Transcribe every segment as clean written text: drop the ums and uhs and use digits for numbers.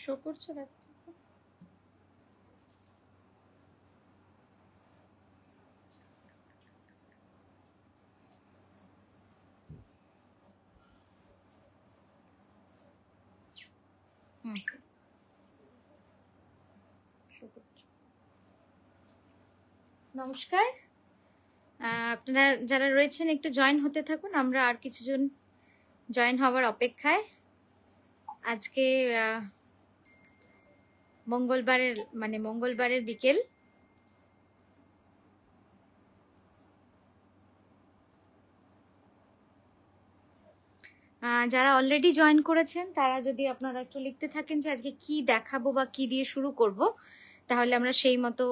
Show করছে দেখো। নমস্কার, আপনারা যারা রয়েছেন একটু জয়েন হতে থাকুন, আমরা আর কিছুজন জয়েন হওয়ার অপেক্ষায়। আজকে মঙ্গলবারের বিকেল। যারা অলরেডি জয়েন করেছেন তারা যদি আপনারা একটু লিখতে থাকেন যে আজকে কি দেখাবো বা কি দিয়ে শুরু করব, তাহলে আমরা সেই মতো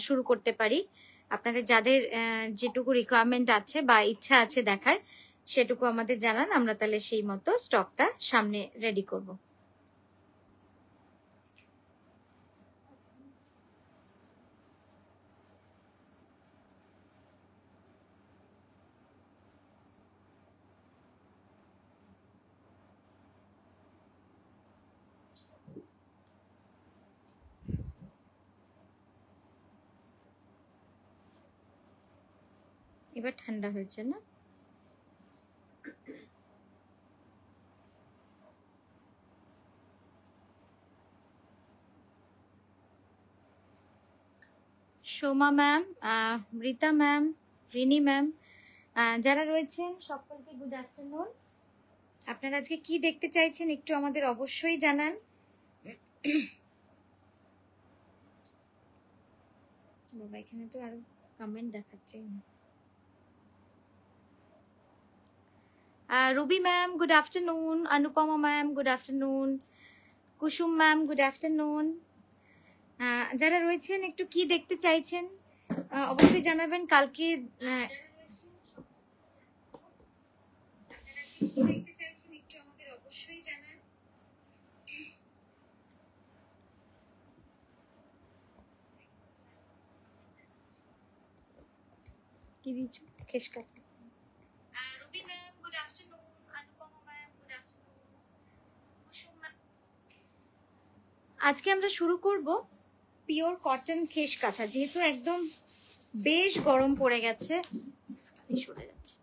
শুরু করতে পারি। আপনাদের যাদের যেটুকু রিকোয়ারমেন্ট আছে বা ইচ্ছা আছে দেখার, সেটুকু আমাদের জানান, আমরা তাহলে সেই মতো স্টকটা সামনে রেডি করব। এবার ঠান্ডা হয়েছে না? Soma ma'am, Rita ma'am, Rini ma'am, যারা রয়েছেন সকলকে গুড আফটারনুন। আপনারা আজকে কি দেখতে চাইছেন একটু আমাদের অবশ্যই জানান। বাবা, এখানে তো আরো কমেন্ট দেখাচ্ছে না। Ruby ma'am good afternoon, Anupama ma'am good afternoon, Kusum ma'am good afternoon. যারা রয়েছেন একটু কি দেখতে চাইছেন অবশ্যই জানাবেন। কালকে কি দেখতে চাইছেন একটু আমাদের অবশ্যই জানান। কি দিচ্ছ? খেস কাছে। Ruby ma'am good afternoon, Anupama ma'am good afternoon, Kusum ma'am. আজকে আমরা শুরু করব পিওর কটন খেস কাঁথা। যেহেতু একদম বেশ গরম পড়ে গেছে, সরে যাচ্ছে,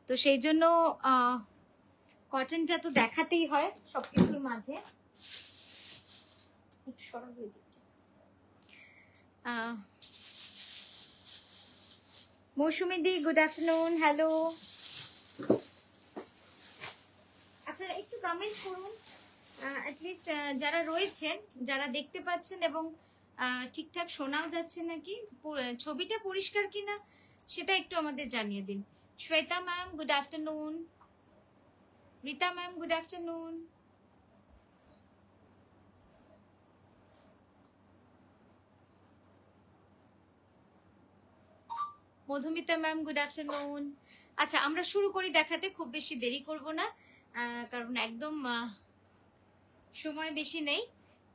তো সেই জন্য কটনটা তো দেখাতেই হয় সবকিছুর মাঝে। মৌসুমী দি গুড আফটারনুন, হ্যালো। আপনারা একটু কমেন্ট করুন, অ্যাটলিস্ট যারা রয়েছেন, যারা দেখতে পাচ্ছেন এবং ঠিকঠাক শোনাও যাচ্ছে নাকি, ছবিটা পরিষ্কার কিনা সেটা একটু আমাদের জানিয়ে দিন। Shweta ma'am good afternoon, Rita ma'am good afternoon, Madhumita ma'am good afternoon. আচ্ছা, আমরা শুরু করি দেখাতে, খুব বেশি দেরি করব না, কারণ একদম সময় বেশি নেই।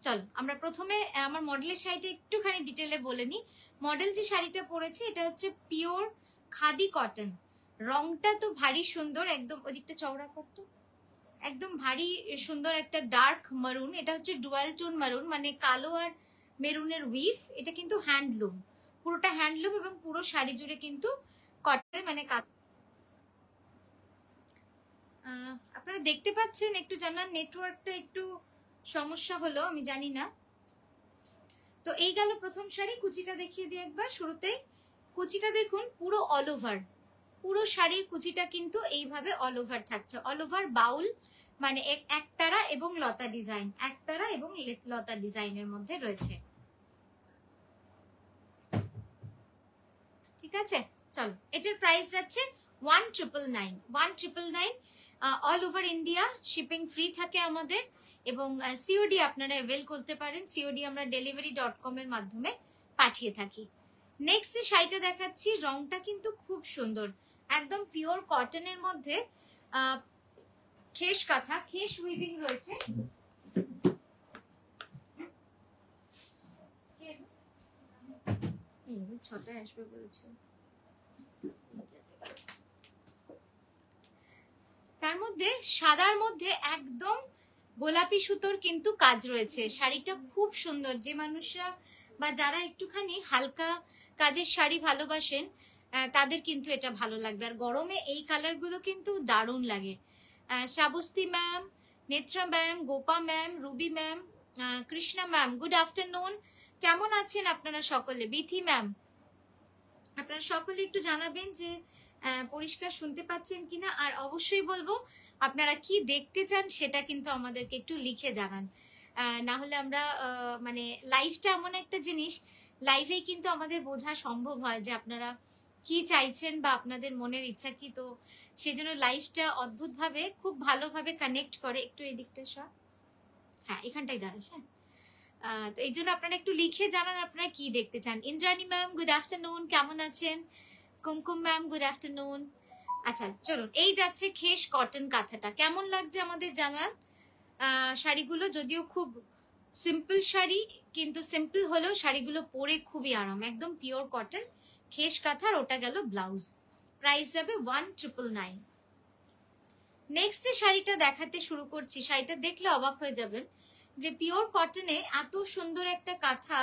চলো আমরা প্রথমে আমার মডেলের শাড়িটা একটুখানি ডিটেলে বলে নিই। মডেল যে শাড়িটা পরেছে এটা হচ্ছে পিওর খাদি কটন। রংটা তো ভারী সুন্দর, একদম ওদিকটা চওড়া করতো, একদম ভারী সুন্দর একটা ডার্ক মারুন। এটা হচ্ছে ডুয়াল টোন মারুন, মানে কালো আর মেরুনের উইভ। এটা কিন্তু হ্যান্ডলুম, পুরোটা হ্যান্ডলুম, এবং পুরো শাড়ি জুড়ে কিন্তু কটন, মানে আপনারা দেখতে পাচ্ছেন? একটু জানান, নেটওয়ার্কটা একটু সমস্যা হলো, আমি জানি না। তো এই গেল প্রথম শাড়ি। কুচিটা দেখিয়ে দিই একবার শুরুতেই। কুচিটা দেখুন, পুরো অল ওভার, পুরো শাড়ির কুচিটা কিন্তু এইভাবে অল ওভার থাকছে। অল ওভার বাউল, মানে একতারা এবং লতা ডিজাইন, একতারা এবং লতা ডিজাইনের মধ্যে রয়েছে। ঠিক আছে, চলো এটার প্রাইস যাচ্ছে 1999। 1999 all over India, shipping free থাকে আমাদের, এবং সিওডি আপনারা অ্যাভেল করতে পারেন। সিওডি আমরা delivery.com এর মাধ্যমে পাঠিয়ে থাকি। নেক্সট যে শাড়িটা দেখাচ্ছি, রংটা কিন্তু খুব সুন্দর, একদম পিওর কটনের মধ্যে খেস কাঁথা, খেস উইভিং রয়েছে। ছটায় আসবে বলেছে। তার মধ্যে সাদার মধ্যে একদম গোলাপি সুতোর কিন্তু কাজ রয়েছে। শাড়িটা খুব সুন্দর। যে মানুষরা বা যারা একটুখানি হালকা কাজের শাড়ি ভালোবাসেন তাদের কিন্তু এটা ভালো লাগবে। আর গরমে এই কালারগুলো কিন্তু দারুণ লাগে। Shrabasti ma'am, Netra ma'am, Gopa ma'am, Ruby ma'am, Krishna ma'am, good afternoon. কেমন আছেন আপনারা সকলে? বিথি ম্যাম, আপনারা সকলে একটু জানাবেন যে পরিষ্কার শুনতে পাচ্ছেন কিনা। আর অবশ্যই বলবো আপনারা কি দেখতে চান সেটা কিন্তু আমাদেরকে একটু লিখে জানান। না হলে আমরা মানে লাইভটা এমন একটা জিনিস, লাইভেই কিন্তু আমাদের বোঝা সম্ভব হয় যে আপনারা কি চাইছেন বা আপনাদের মনের ইচ্ছা কি। তো সেই জন্য লাইভটা অদ্ভুতভাবে খুব ভালোভাবে কানেক্ট করে। একটু এই দিকটা সব, হ্যাঁ এখানটাই দাঁড়াস। হ্যাঁ, তো এই জন্য আপনারা একটু লিখে জানান আপনারা কি দেখতে চান। ইন্দ্রাণী ম্যাম, গুড আফটারনুন, কেমন আছেন? কুমকুম ম্যাম, গুড আফটারনুন। আচ্ছা চলুন, এই যাচ্ছে খেস কটন কাঁথাটা, কেমন লাগছে আমাদের জানান। শাড়িগুলো যদিও খুব সিম্পল শাড়ি, কিন্তু সিম্পল হলেও শাড়িগুলো পরে খুবই আরাম। একদম পিওর কটন খেস কাঁথার। ওটা গেল ব্লাউজ, প্রাইস যাবে 1999। নেক্সট যে শাড়িটা দেখাতে শুরু করছি, শাড়িটা দেখলে অবাক হয়ে যাবেন যে পিওর কটনে এত সুন্দর একটা কাঁথা।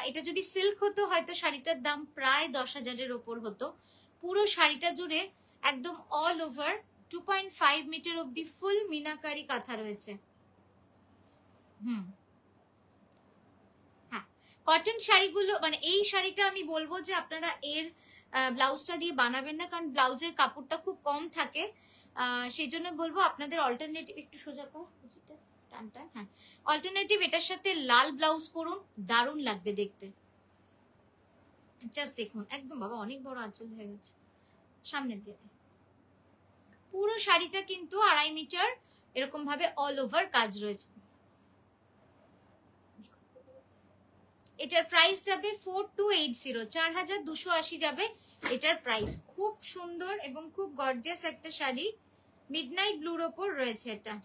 এটা যদি সিল্ক হতো হয়তো শাড়িটার দাম প্রায় 10,000-এর ওপর হতো। পুরো শাড়িটা জুড়ে একদম অল ওভার 2.5 মিটার অব্দি ফুল মিনাকারি কাঁথা রয়েছে। হ্যাঁ, কটন শাড়িগুলো মানে এই শাড়িটা আমি বলবো যে আপনারা এর ব্লাউজটা দিয়ে বানাবেন না, কারণ ব্লাউজের কাপড়টা খুব কম থাকে। সেই জন্য বলবো আপনাদের অল্টারনেটিভ, একটু সোজা কর টানটা, হ্যাঁ অল্টারনেটিভ এটার সাথে লাল ব্লাউজ পরুন, দারুণ লাগবে দেখতে। জাস্ট দেখুন, একদম বাবা অনেক বড় আঁচল হয়ে গেছে, সামনে দিয়ে পুরো শাড়িটা কিন্তু 2.5 মিটার এরকম ভাবে অল ওভার কাজ রয়েছে। এটার প্রাইস যাবে 4280, 4280 যাবে এটার প্রাইস। খুব সুন্দর এবং খুব গর্জিয়াস একটা শাড়ি, মিডনাইট ব্লুর ওপর রয়েছে এটা।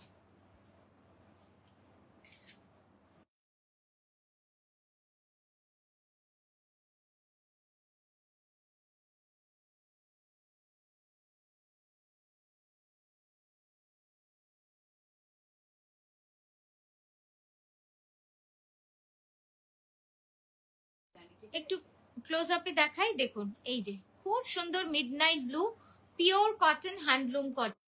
একটু ক্লোজ আপে দেখাই, দেখুন এই যে খুব সুন্দর midnight blue, pure cotton, handloom cotton.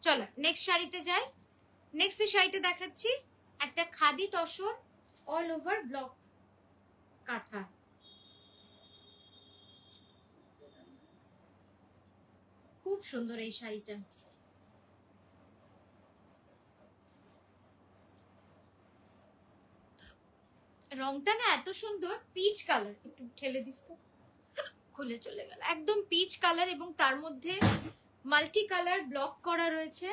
চলো নেক্সট শাড়িতে যাই। নেক্সট শাড়িটা দেখাচ্ছি একটা khadi tussar all over block কাঁথা। খুব সুন্দর এই শাড়িটা। রংটা না এত সুন্দর, পিচ কালার, একটু ঠেলে দিস তো, খুলে চলে গেল। একদম পিচ কালার এবং তার মধ্যে মাল্টি কালার ব্লক করা রয়েছে।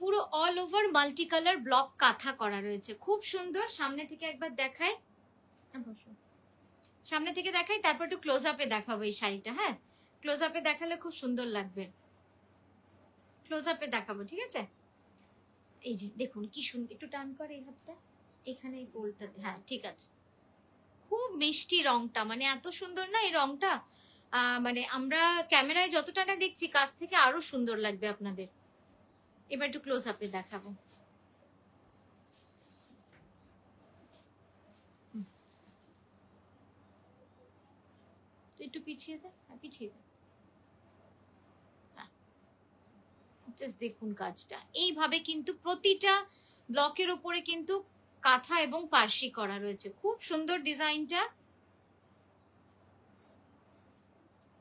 পুরো all over multi colour block কাঁথা করা রয়েছে, খুব সুন্দর। সামনে থেকে একবার দেখাই, সামনে থেকে দেখাই, তারপর একটু ক্লোজ আপে দেখাবো এই শাড়িটা। হ্যাঁ, ক্লোজ আপে দেখালে খুব সুন্দর লাগবে, ক্লোজ আপে দেখাবো, ঠিক আছে? এই যে দেখুন কি সুন্দর, একটু টান করে এই হাতটা, এখানে এই ফোল্ডটাতে, হ্যাঁ ঠিক আছে। খুব মিষ্টি রংটা, মানে এত সুন্দর না এই রংটা, মানে আমরা ক্যামেরায় যতটা না দেখছি কাছ থেকে আরো সুন্দর লাগবে আপনাদের। এবার একটু ক্লোজ আপে দেখাবো। একটু পিছিয়ে যা, পিছিয়ে যা। জাস্ট দেখুন কাজটা, এইভাবে কিন্তু প্রতিটা ব্লকের উপরে কিন্তু কাঁথা এবং পার্সি করা রয়েছে। খুব সুন্দর ডিজাইনটা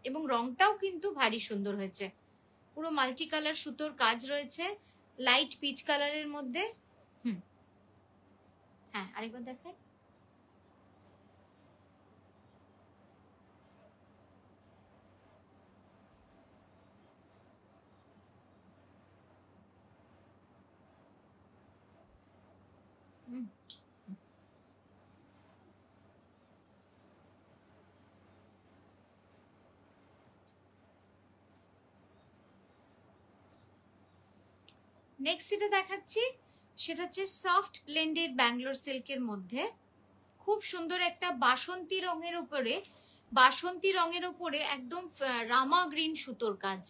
এবং রংটাও কিন্তু ভারী সুন্দর হয়েছে। পুরো মাল্টি কালার সুতোর কাজ রয়েছে, লাইট পিচ কালারের মধ্যে। হ্যাঁ আরেকবার দেখাই। নেক্সট যেটা দেখাচ্ছি সেটা হচ্ছে সফট ব্লেন্ডেড ব্যাঙ্গালোর সিল্কের মধ্যে খুব সুন্দর একটা বাসন্তী রঙের উপরে একদম রামা গ্রিন সুতোর কাজ।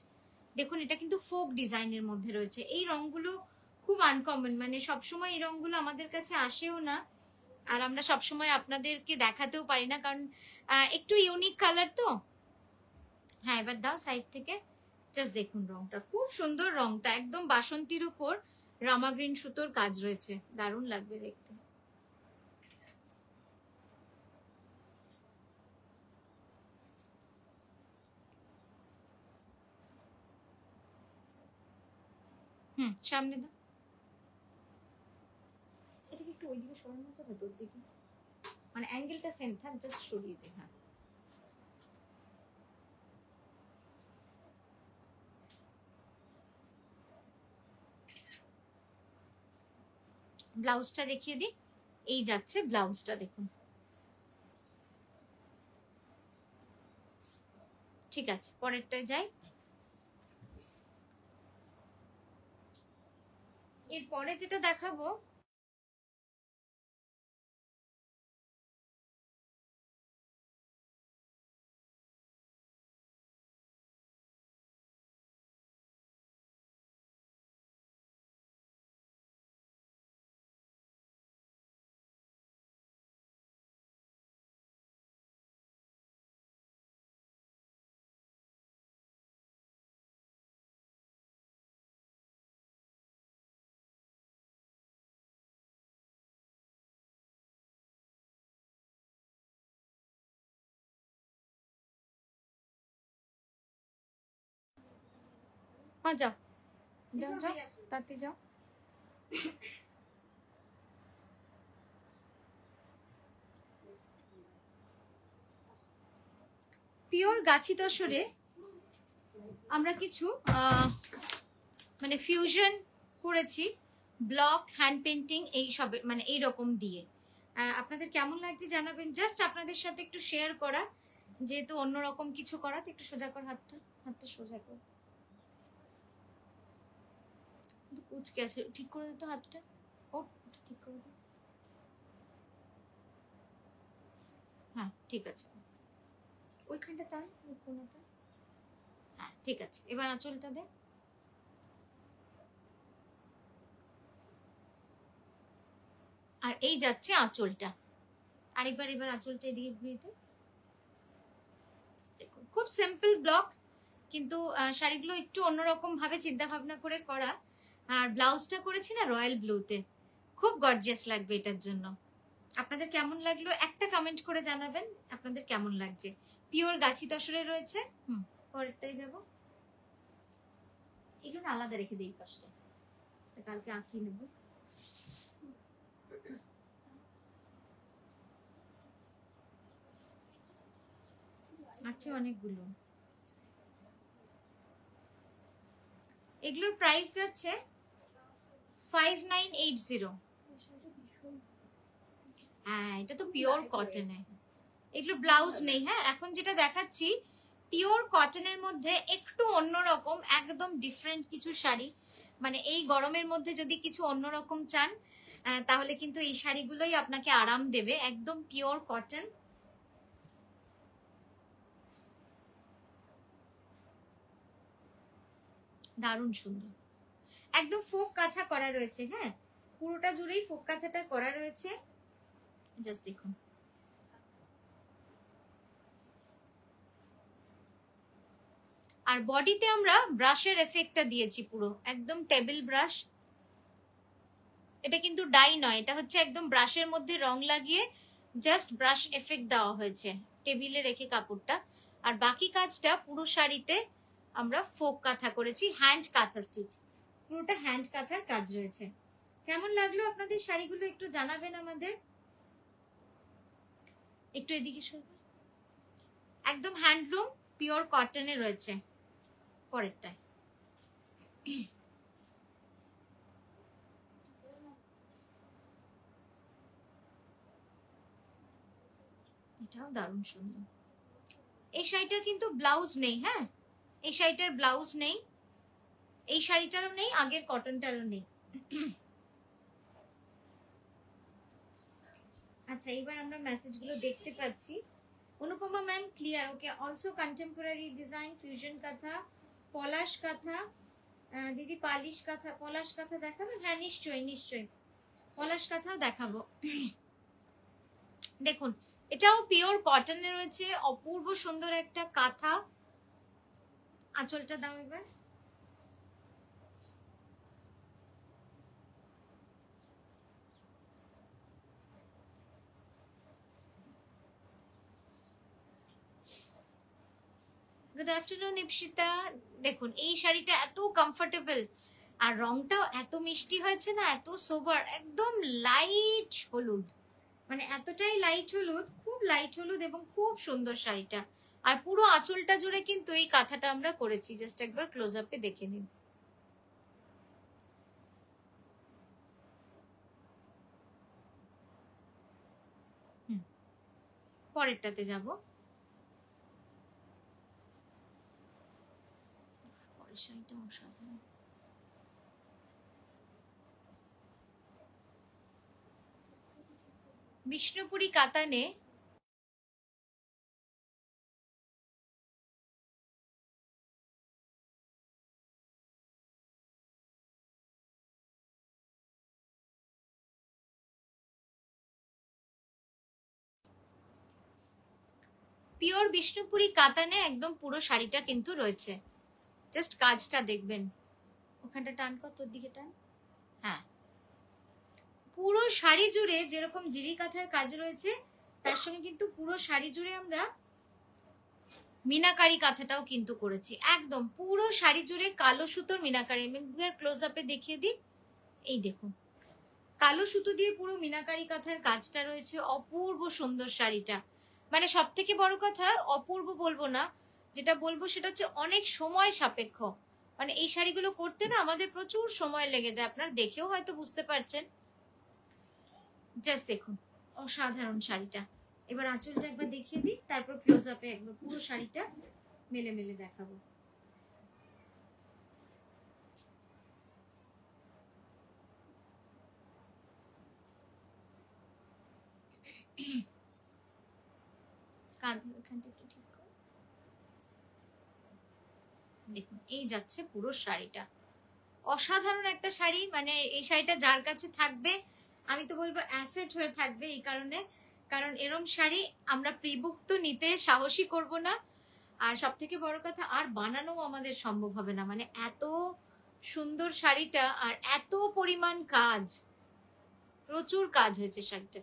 দেখুন এটা কিন্তু ফোক ডিজাইনের মধ্যে রয়েছে। এই রংগুলো খুব আনকমন, মানে সবসময় এই রংগুলো আমাদের কাছে আসেও না, আর আমরা সবসময় আপনাদেরকে দেখাতেও পারি না, কারণ একটু ইউনিক কালার তো। হ্যাঁ এবার দাও সাইড থেকে, জাস্ট দেখুন রংটা খুব সুন্দর, রংটা একদম বাসন্তীর উপর রামা গ্রিন সুতোর কাজ রয়েছে, দারুণ লাগবে দেখতে। সামনে দাও, এটাকে একটু ওইদিকে সরানো যাবে তোর দিকে, মানে অ্যাঙ্গেলটা সেম থাক, জাস্ট সরিয়ে দে। হ্যাঁ ব্লাউজটা দেখিয়ে দিই, এই যাচ্ছে ব্লাউজটা, দেখুন ঠিক আছে। পরেরটায় যাই। এরপরে যেটা দেখাবো যাও যাও যাও তাতে যাও। পিওর গাছি তসরে আমরা কিছু মানে ফিউশন করেছি, ব্লক হ্যান্ড পেন্টিং এই সব, মানে এইরকম দিয়ে। আপনাদের কেমন লাগছে জানাবেন, জাস্ট আপনাদের সাথে একটু শেয়ার করা, যেহেতু অন্যরকম কিছু করা। তো একটু সোজা কর হাতটা সোজা কর, কুচকে আছে, ঠিক করে দিত হাতটা, ও ঠিক করে দিত। হ্যাঁ ঠিক আছে, ওইখানটা টান, ওই কোণাটা। হ্যাঁ ঠিক আছে, এবার আঁচলটা দে। আর এই যাচ্ছে আঁচলটা, আরেকবার এবার আঁচলটা এদিকে ঘুরিয়ে দে। খুব সিম্পল ব্লক, কিন্তু শাড়িগুলো একটু অন্যরকম ভাবে চিন্তা ভাবনা করে করা। আর ব্লাউজটা করেছি না রয়্যাল ব্লুতে, খুব গর্জিয়াস লাগবে এটার জন্য। আপনাদের কেমন লাগলো একটা কমেন্ট করে জানাবেন, আপনাদের কেমন লাগছে। পিওর গাছি তসরে রয়েছে। পরেরটাই যাব, এগুলো আলাদা রেখে দিই পাশটা, কালকে আঁকি নেব। আচ্ছা অনেকগুলো, এগুলোর প্রাইস যাচ্ছে 5980। হ্যাঁ এটা তো পিওর কটনে, এগুলো ব্লাউজ নেই। হ্যাঁ এখন যেটা দেখাচ্ছি পিওর কটনের মধ্যে একটু অন্যরকম, একদম ডিফারেন্ট কিছু শাড়ি, মানে এই গরমের মধ্যে যদি কিছু অন্যরকম চান তাহলে কিন্তু এই শাড়িগুলোই আপনাকে আরাম দেবে, একদম পিওর কটন। দারুণ সুন্দর, একদম ফোক কাঁথা করা রয়েছে। হ্যাঁ পুরোটা জুড়েই ফোক কাঁথাটা করা রয়েছে, জাস্ট দেখুন। আর বডিতে আমরা ব্রাশের এফেক্টটা দিয়েছি, পুরো একদম টেবিল ব্রাশ। এটা কিন্তু ডাই নয়, এটা হচ্ছে একদম ব্রাশের মধ্যে রং লাগিয়ে জাস্ট ব্রাশ এফেক্ট দেওয়া হয়েছে টেবিলে রেখে কাপড়টা। আর বাকি কাজটা পুরো শাড়িতে আমরা ফোক কাঁথা করেছি, হ্যান্ড কাঁথা স্টিচ, পুরোটা হ্যান্ড কাঁথার কাজ রয়েছে। কেমন লাগলো আপনাদের শাড়িগুলো একটু জানাবেন আমাদের। একটু এদিকে সরবে, একদম হ্যান্ডলুম পিওর কটনে রয়েছে। পরেরটায় এটাও দারুণ সুন্দর। এই শাড়িটার কিন্তু ব্লাউজ নেই, হ্যাঁ এই শাড়িটার ব্লাউজ নেই, এই শাড়িটারও নেই, আগের কটনটারও নেই। আচ্ছা এবার আমরা মেসেজগুলো দেখতে পাচ্ছি। অনুপমা ম্যাম ক্লিয়ার, ওকে। অলসো কন্টেম্পোরারি ডিজাইন, ফিউশন কাঁথা, পলাশ কাঁথা। দিদি পালিশ কাঁথা, পলাশ কাঁথা দেখাবেন? হ্যাঁ নিশ্চয়ই নিশ্চয়ই, পলাশ কাঁথাও দেখাবো। দেখুন এটাও পিওর কটনে রয়েছে, অপূর্ব সুন্দর একটা কাঁথা। আঁচলটা দাও এবার। Good afternoon Ipsita. দেখুন এই শাড়িটা এত কমফোর্টেবল আর রংটাও এত মিষ্টি হয়েছে না, এত সোবার, একদম লাইট হলুদ, মানে এতটাই লাইট হলুদ, খুব লাইট হলুদ এবং খুব সুন্দর শাড়িটা। আর পুরো আঁচলটা জুড়ে কিন্তু এই কাঁথাটা আমরা করেছি, জাস্ট একবার ক্লোজ আপে দেখে নিন। পরেরটাতে যাব। পরের শাড়িটা অসাধারণ। বিষ্ণুপুরি কাতানে পিওর বিষ্ণুপুরি কাতানে একদম পুরো শাড়িটা কিন্তু রয়েছে। জাস্ট কাজটা দেখবেন, ওখানটা টান কর, তোর দিকে টান। হ্যাঁ পুরো শাড়ি জুড়ে যেরকম জিরি কাঁথার কাজ রয়েছে, তার সঙ্গে কিন্তু পুরো শাড়ি জুড়ে আমরা মিনাকারি কাঁথাটাও কিন্তু করেছি। একদম পুরো শাড়ি জুড়ে কালো সুতোর মিনাকারি। আমি ক্লোজ আপে দেখিয়ে দিই, এই দেখুন কালো সুতো দিয়ে পুরো মিনাকারি কাঁথার কাজটা রয়েছে। অপূর্ব সুন্দর শাড়িটা, মানে সব থেকে বড় কথা অপূর্ব বলবো না, যেটা বলবো সেটা হচ্ছে অনেক সময় সাপেক্ষ। মানে এই শাড়িগুলো করতে না আমাদের প্রচুর সময় লেগে যায়, আপনারা দেখেও হয়তো বুঝতে পারছেন। জাস্ট দেখুন অসাধারণ শাড়িটা। এবার আঁচলটা একবার দেখিয়ে দিই, তারপর ক্লোজ আপে একবার পুরো শাড়িটা মেলে মেলে দেখাবো। দেখুন এই যাচ্ছে পুরো শাড়িটা, অসাধারণ একটা শাড়ি। মানে এই শাড়িটা যার কাছে থাকবে আমি তো বলবো অ্যাসেট হয়ে থাকবে, এই কারণে কারণ এরম শাড়ি আমরা প্রিবুক তো নিতে সাহসী করব না, আর সব থেকে বড় কথা আর বানানো আমাদের সম্ভব হবে না। মানে এত সুন্দর শাড়িটা আর এত পরিমাণ কাজ, প্রচুর কাজ হয়েছে শাড়িটা,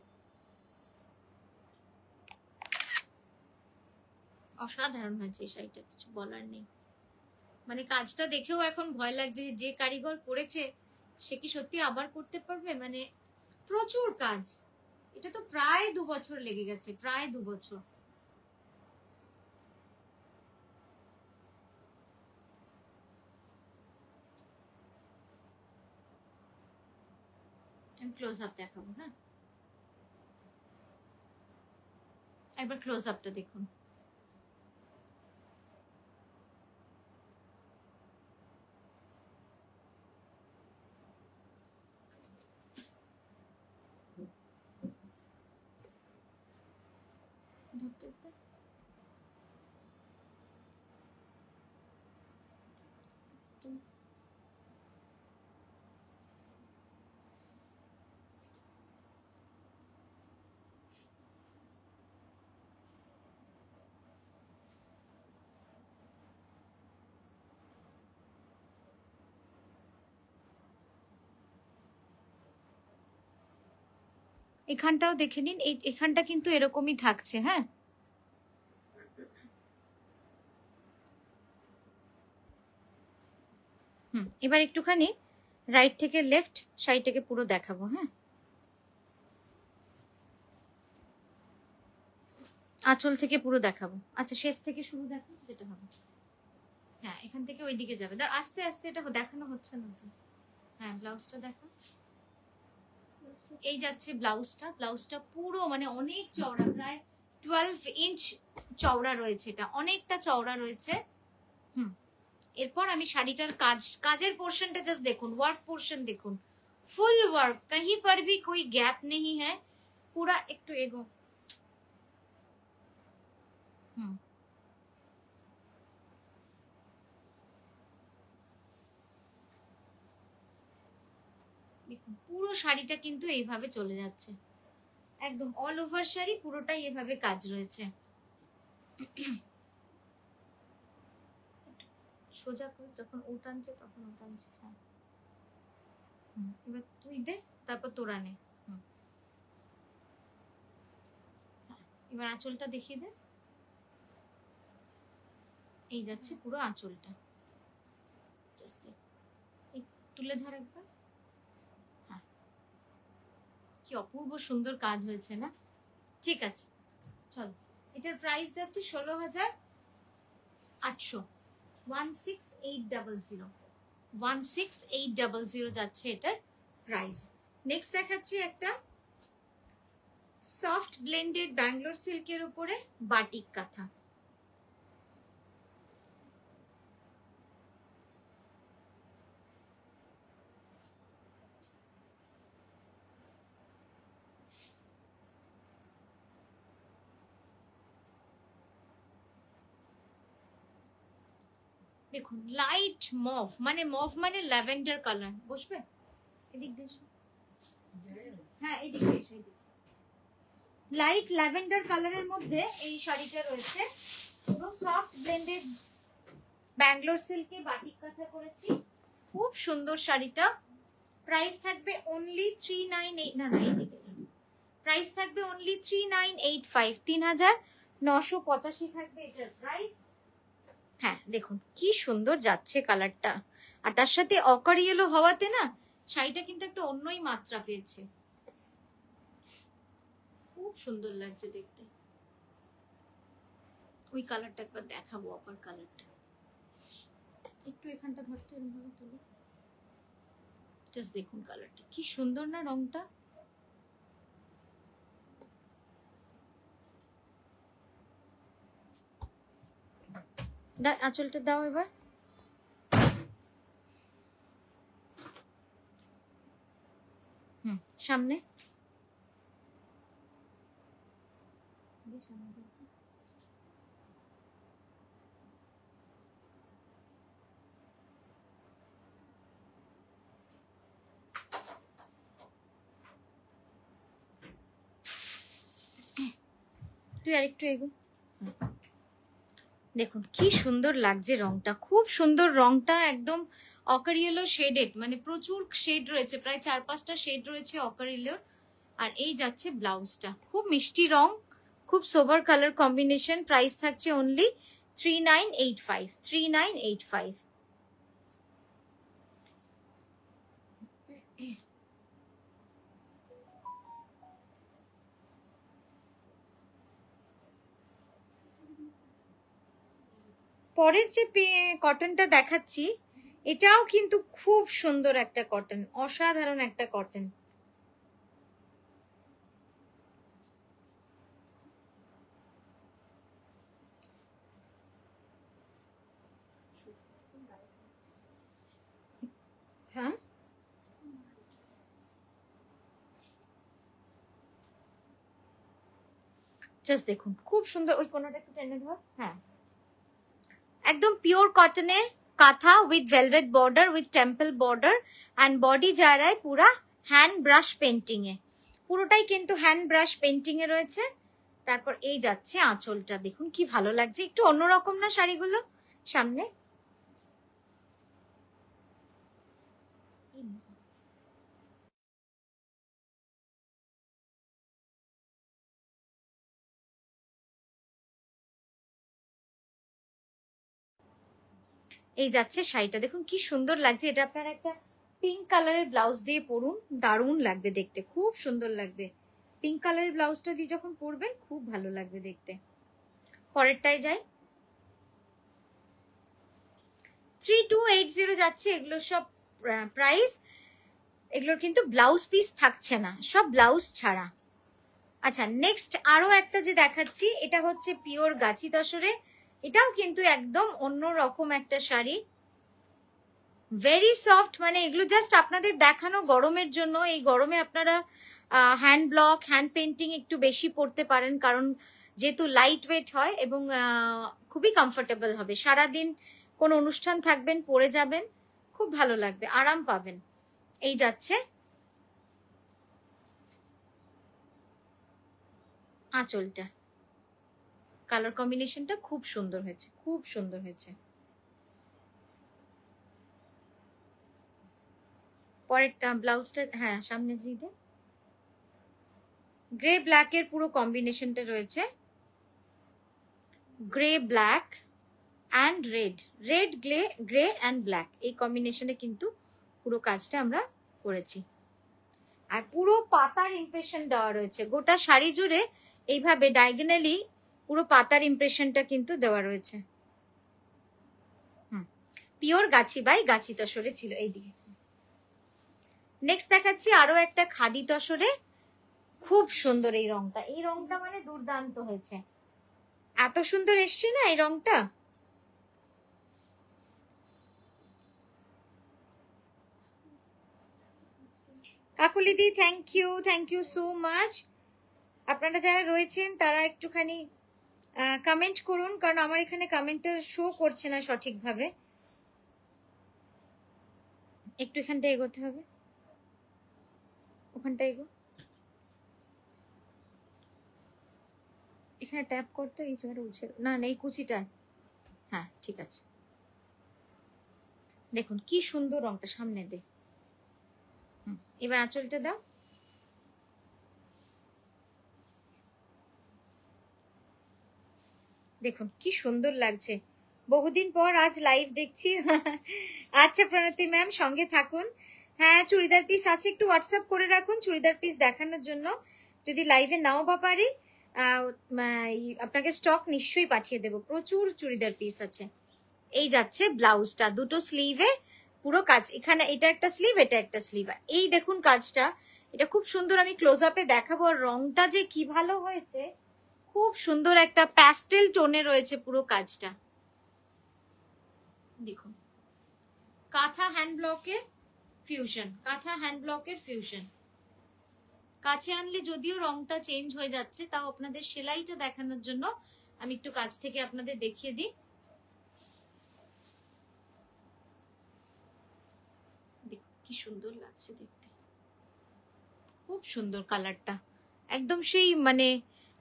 অসাধারণ হয়েছে এই শাড়িটা, কিছু বলার নেই। মানে কাজটা দেখেও এখন ভয় লাগছে, যে কারিগর করেছে সে কি সত্যি আবার করতে পারবে। মানে প্রচুর কাজ, এটা তো প্রায় 2 বছর লেগে গেছে, প্রায় 2 বছর। আমি ক্লোজ আপ দেখাবো, হ্যাঁ একবার ক্লোজ আপটা দেখুন। এখানটাও দেখে নিন, এখানটা কিন্তু এরকমই থাকছে। হ্যাঁ এবার একটুখানি রাইট থেকে লেফট সাইডটাকে পুরো দেখাবো। হ্যাঁ, আঁচল থেকে পুরো দেখাবো। আচ্ছা, শেষ থেকে শুরু দেখো যেটা হবে। হ্যাঁ, এখান থেকে ওই দিকে যাবে। আস্তে আস্তে, এটা দেখানো হচ্ছে না তো। হ্যাঁ, ব্লাউজটা দেখো। এই যাচ্ছে ব্লাউজটা। ব্লাউজটা পুরো মানে অনেক চওড়া, প্রায় 12 ইঞ্চ চওড়া রয়েছে। এটা অনেকটা চওড়া রয়েছে। এরপর আমি শাড়িটার কাজের পোর্শনটা জাস্ট দেখুন, ওয়ার্ক পোর্শন দেখুন, ফুল ওয়ার্ক, कहीं पर भी कोई गैप नहीं है, पूरा। একটু এগো। দেখুন পুরো শাড়িটা কিন্তু এইভাবে চলে যাচ্ছে, একদম অল ওভার শাড়ি পুরোটাই এভাবে কাজ রয়েছে। সোজা করে যখন ও টানছে তখন ও টানছে। হ্যাঁ, এবার তুই দে, তারপর তোরা নে। এবার আঁচলটা দেখিয়ে দে। এই যাচ্ছে পুরো আঁচলটা, তুলে ধর একবার। হ্যাঁ, কি অপূর্ব সুন্দর কাজ হয়েছে না? ঠিক আছে, চলো। এটার প্রাইস যাচ্ছে 16,800, 16,800, 16,800 যাচ্ছে এটার প্রাইস। নেক্সট দেখাচ্ছি একটা সফট ব্লেন্ডেড ব্যাঙ্গালোর সিল্কের উপরে বাটিক কাঁথা। দেখুন লাইট মভ, মানে মভ মানে ল্যাভেন্ডার কালার। বসবে এদিক দিয়ে। হ্যাঁ, এদিক দিয়ে। লাইট ল্যাভেন্ডার কালারের মধ্যে এই শাড়িটা রয়েছে। পুরো সফট ব্লেন্ডেড ব্যাঙ্গালোর সিল্কে বাটিক কাঁথা করেছি। খুব সুন্দর শাড়িটা। প্রাইস থাকবে অনলি 398, না এইদিকে প্রাইস থাকবে অনলি 3985, 3985 থাকবে এটার প্রাইস। হ্যাঁ, দেখুন কি সুন্দর যাচ্ছে কালারটা, আর তার সাথে অকার ইয়েলো হওয়াতে না শাড়িটা কিন্তু একটা অন্যই মাত্রা পেয়েছে। খুব সুন্দর লাগছে দেখতে। ওই কালারটা একবার দেখাবো, অকার কালারটা। একটু এখানটা ধরতে এরকম তুলে, জাস্ট দেখুন কালারটা কি সুন্দর না, রংটা। আঁচলটা দাও এবার। সামনে তুই আরেকটু এগো। দেখুন কি সুন্দর লাগছে রংটা, খুব সুন্দর রংটা, একদম অকার ইয়েলো শেডেড, মানে প্রচুর শেড রয়েছে, প্রায় 4-5টা শেড রয়েছে অকার ইয়েলোর। আর এই যাচ্ছে ব্লাউজটা, খুব মিষ্টি রং, খুব সোবার কালার কম্বিনেশন। প্রাইস থাকছে অনলি 3985, 3985। পরের যে কটনটা দেখাচ্ছি, এটাও কিন্তু খুব সুন্দর একটা কটন, অসাধারণ একটা কটন। হ্যাঁ, জাস্ট দেখুন খুব সুন্দর। ওই কোনটা একটু টেনে ধর। হ্যাঁ, একদম পিওর কটনে কাঁথা with velvet border, with temple border, and body যা রায় পুরা হ্যান্ড ব্রাশ পেন্টিং এ, পুরোটাই কিন্তু হ্যান্ড ব্রাশ পেন্টিং এ রয়েছে। তারপর এই যাচ্ছে আঁচলটা, দেখুন কি ভালো লাগছে, একটু অন্যরকম না শাড়িগুলো। সামনে এই যাচ্ছে শাড়িটা, দেখুন কি সুন্দর লাগছে। এটা আপনার একটা পিঙ্ক কালারের ব্লাউজ দিয়ে পরুন, দারুণ লাগবে দেখতে, খুব সুন্দর লাগবে। পিঙ্ক কালারের ব্লাউজটা দিয়ে যখন পরবেন খুব ভালো লাগবে দেখতে। পরেরটায় যাই, 3280 যাচ্ছে। এগুলো সব প্রাইস, এগুলোর কিন্তু ব্লাউজ পিস থাকছে না, সব ব্লাউজ ছাড়া। আচ্ছা, নেক্সট আরো একটা যে দেখাচ্ছি, এটা হচ্ছে পিওর গাছি তসরে। এটাও কিন্তু একদম অন্য রকম একটা শাড়ি, ভেরি সফট। মানে এগুলো জাস্ট আপনাদের দেখানো গরমের জন্য। এই গরমে আপনারা হ্যান্ড ব্লক, হ্যান্ড পেন্টিং একটু বেশি পরতে পারেন, কারণ যেহেতু লাইট ওয়েট হয় এবং খুবই কমফোর্টেবল হবে। সারাদিন কোনো অনুষ্ঠান থাকবেন, পরে যাবেন, খুব ভালো লাগবে, আরাম পাবেন। এই যাচ্ছে আঁচলটা, কালার কম্বিনেশনটা খুব সুন্দর হয়েছে, খুব সুন্দর হয়েছে। পরেরটা ব্লাউজটা, হ্যাঁ সামনে দিয়ে গ্রে ব্ল্যাক এর পুরো কম্বিনেশনটা রয়েছে, grey black and red, red grey and black, এই কম্বিনেশনে কিন্তু পুরো কাজটা আমরা করেছি। আর পুরো পাতার ইমপ্রেশন দেওয়া রয়েছে গোটা শাড়ি জুড়ে, এইভাবে ডায়াগোনালি পুরো পাতার ইমপ্রেশনটা কিন্তু দেওয়া রয়েছে। পিওর গাছি বাই গাছি তসরে ছিল এইদিকে। নেক্সট দেখাচ্ছি আরো একটা খাদি তসরে, খুব সুন্দর এই রংটা। এই রংটা মানে দুর্দান্ত হয়েছে, এত সুন্দর এসছে না এই রংটা। কাকুলিদি থ্যাংক ইউ সো মাচ। আপনারা যারা রয়েছেন তারা একটুখানি কমেন্ট করুন, কারণ আমার এখানে কমেন্টটা শো করছে না সঠিকভাবে। একটু এখানটা এগোতে হবে, ওখানটা এগো, এখানে ট্যাপ করতে, এই জায়গাটা উঠছে না, এই কুচিটা, হ্যাঁ ঠিক আছে। দেখুন কি সুন্দর রংটা, সামনে দে। এবার আঁচলটা দাও। দেখুন কি সুন্দর লাগছে, বহুদিন পর আজ লাইভ দেখছি। আচ্ছা প্রণতি ম্যাম, সঙ্গে থাকুন। হ্যাঁ চুড়িদার পিস আছে, একটু হোয়াটসঅ্যাপ করে রাখুন চুড়িদার পিস দেখানোর জন্য। যদি লাইভে নাও বা পারি, আপনাকে স্টক নিশ্চয়ই পাঠিয়ে দেবো, প্রচুর চুড়িদার পিস আছে। এই যাচ্ছে ব্লাউজটা, দুটো স্লিভে পুরো কাজ, এখানে এটা একটা স্লিভ, এটা একটা স্লিভ। এই দেখুন কাজটা, এটা খুব সুন্দর, আমি ক্লোজ আপে দেখাবো। আর রংটা যে কি ভালো হয়েছে, খুব সুন্দর একটা প্যাস্টেল টোনে রয়েছে পুরো কাজটা। দেখুন কাঁথা হ্যান্ড ব্লকের ফিউশন, কাঁথা হ্যান্ড ব্লকের ফিউশন। কাছে আনলে যদিও রংটা চেঞ্জ হয়ে যাচ্ছে, তাও আপনাদের সেলাইটা দেখানোর জন্য আমি একটু কাছ থেকে আপনাদের দেখিয়ে দিই। দেখুন কি সুন্দর লাগছে দেখতে, খুব সুন্দর কালারটা, একদম সেই মানে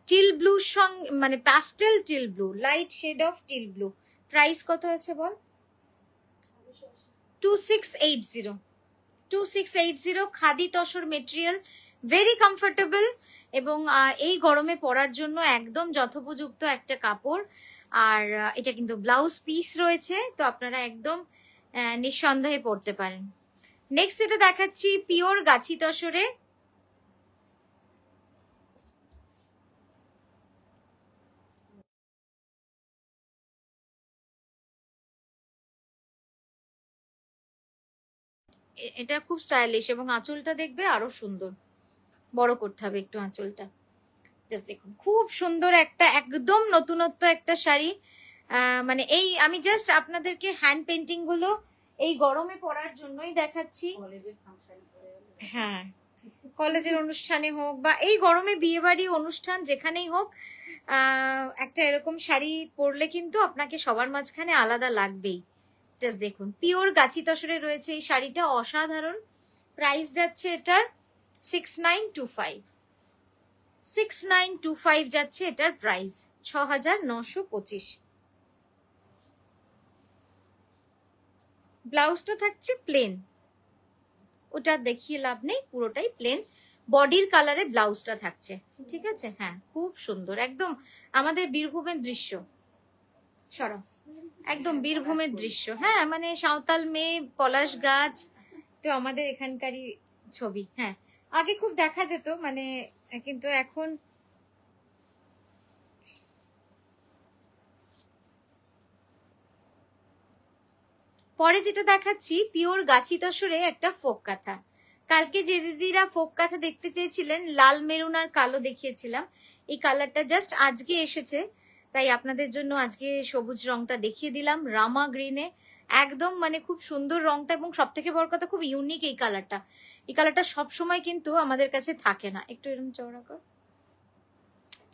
টিল ব্লু সঙ্গে, মানে pastel teal blue, light shade of teal blue. Price কত আছে বল? 2680 khadi tussar material, very comfortable এবং এই গরমে পরার জন্য একদম যথোপযুক্ত একটা কাপড়। আর এটা কিন্তু ব্লাউজ পিস রয়েছে, তো আপনারা একদম নিঃসন্দেহে পরতে পারেন। নেক্সট এটা দেখাচ্ছি পিওর গাছি তসরে, এটা খুব স্টাইলিশ এবং আঁচলটা দেখবে আরো সুন্দর, বড় করতে হবে একটু আঁচলটা। জাস্ট দেখুন খুব সুন্দর একটা একদম নতুনত্ব একটা শাড়ি। মানে এই আমি জাস্ট আপনাদেরকে হ্যান্ড পেন্টিং গুলো এই গরমে পরার জন্যই দেখাচ্ছি। হ্যাঁ কলেজের অনুষ্ঠানে হোক বা এই গরমে বিয়ে বাড়ি অনুষ্ঠান যেখানেই হোক, একটা এরকম শাড়ি পরলে কিন্তু আপনাকে সবার মাঝখানে আলাদা লাগবেই। জাস্ট দেখুন পিওর গাছি তসরে রয়েছে এই শাড়িটা, অসাধারণ। প্রাইস যাচ্ছে এটার 6925 যাচ্ছে এটার প্রাইস, 6925। ব্লাউজটা থাকছে প্লেন, ওটা দেখিয়ে লাভ নেই, পুরোটাই প্লেন, বডির কালারে ব্লাউজটা থাকছে, ঠিক আছে। হ্যাঁ খুব সুন্দর, একদম আমাদের বীরভূমের দৃশ্য, সরো, একদম বীরভূমের দৃশ্য। হ্যাঁ, মানে সাঁওতাল মেয়ে, পলাশ গাছ, তো আমাদের এখানকারই ছবি। হ্যাঁ, আগে খুব দেখা যেত মানে, কিন্তু এখন পরে যেটা দেখাচ্ছি পিওর গাছি তসরে একটা ফোক কাঁথা। কালকে যে দিদিরা ফোক কাঁথা দেখতে চেয়েছিলেন, লাল মেরুন আর কালো দেখিয়েছিলাম, এই কালারটা জাস্ট আজকে এসেছে, তাই আপনাদের জন্য আজকে সবুজ রংটা দেখিয়ে দিলাম রামা গ্রিনে। একদম মানে খুব সুন্দর রংটা, এবং সব থেকে বড় কথা খুব ইউনিক এই কালারটা। এই কালারটা সবসময় কিন্তু আমাদের কাছে থাকে না। একটু এরকম চওড়া কর,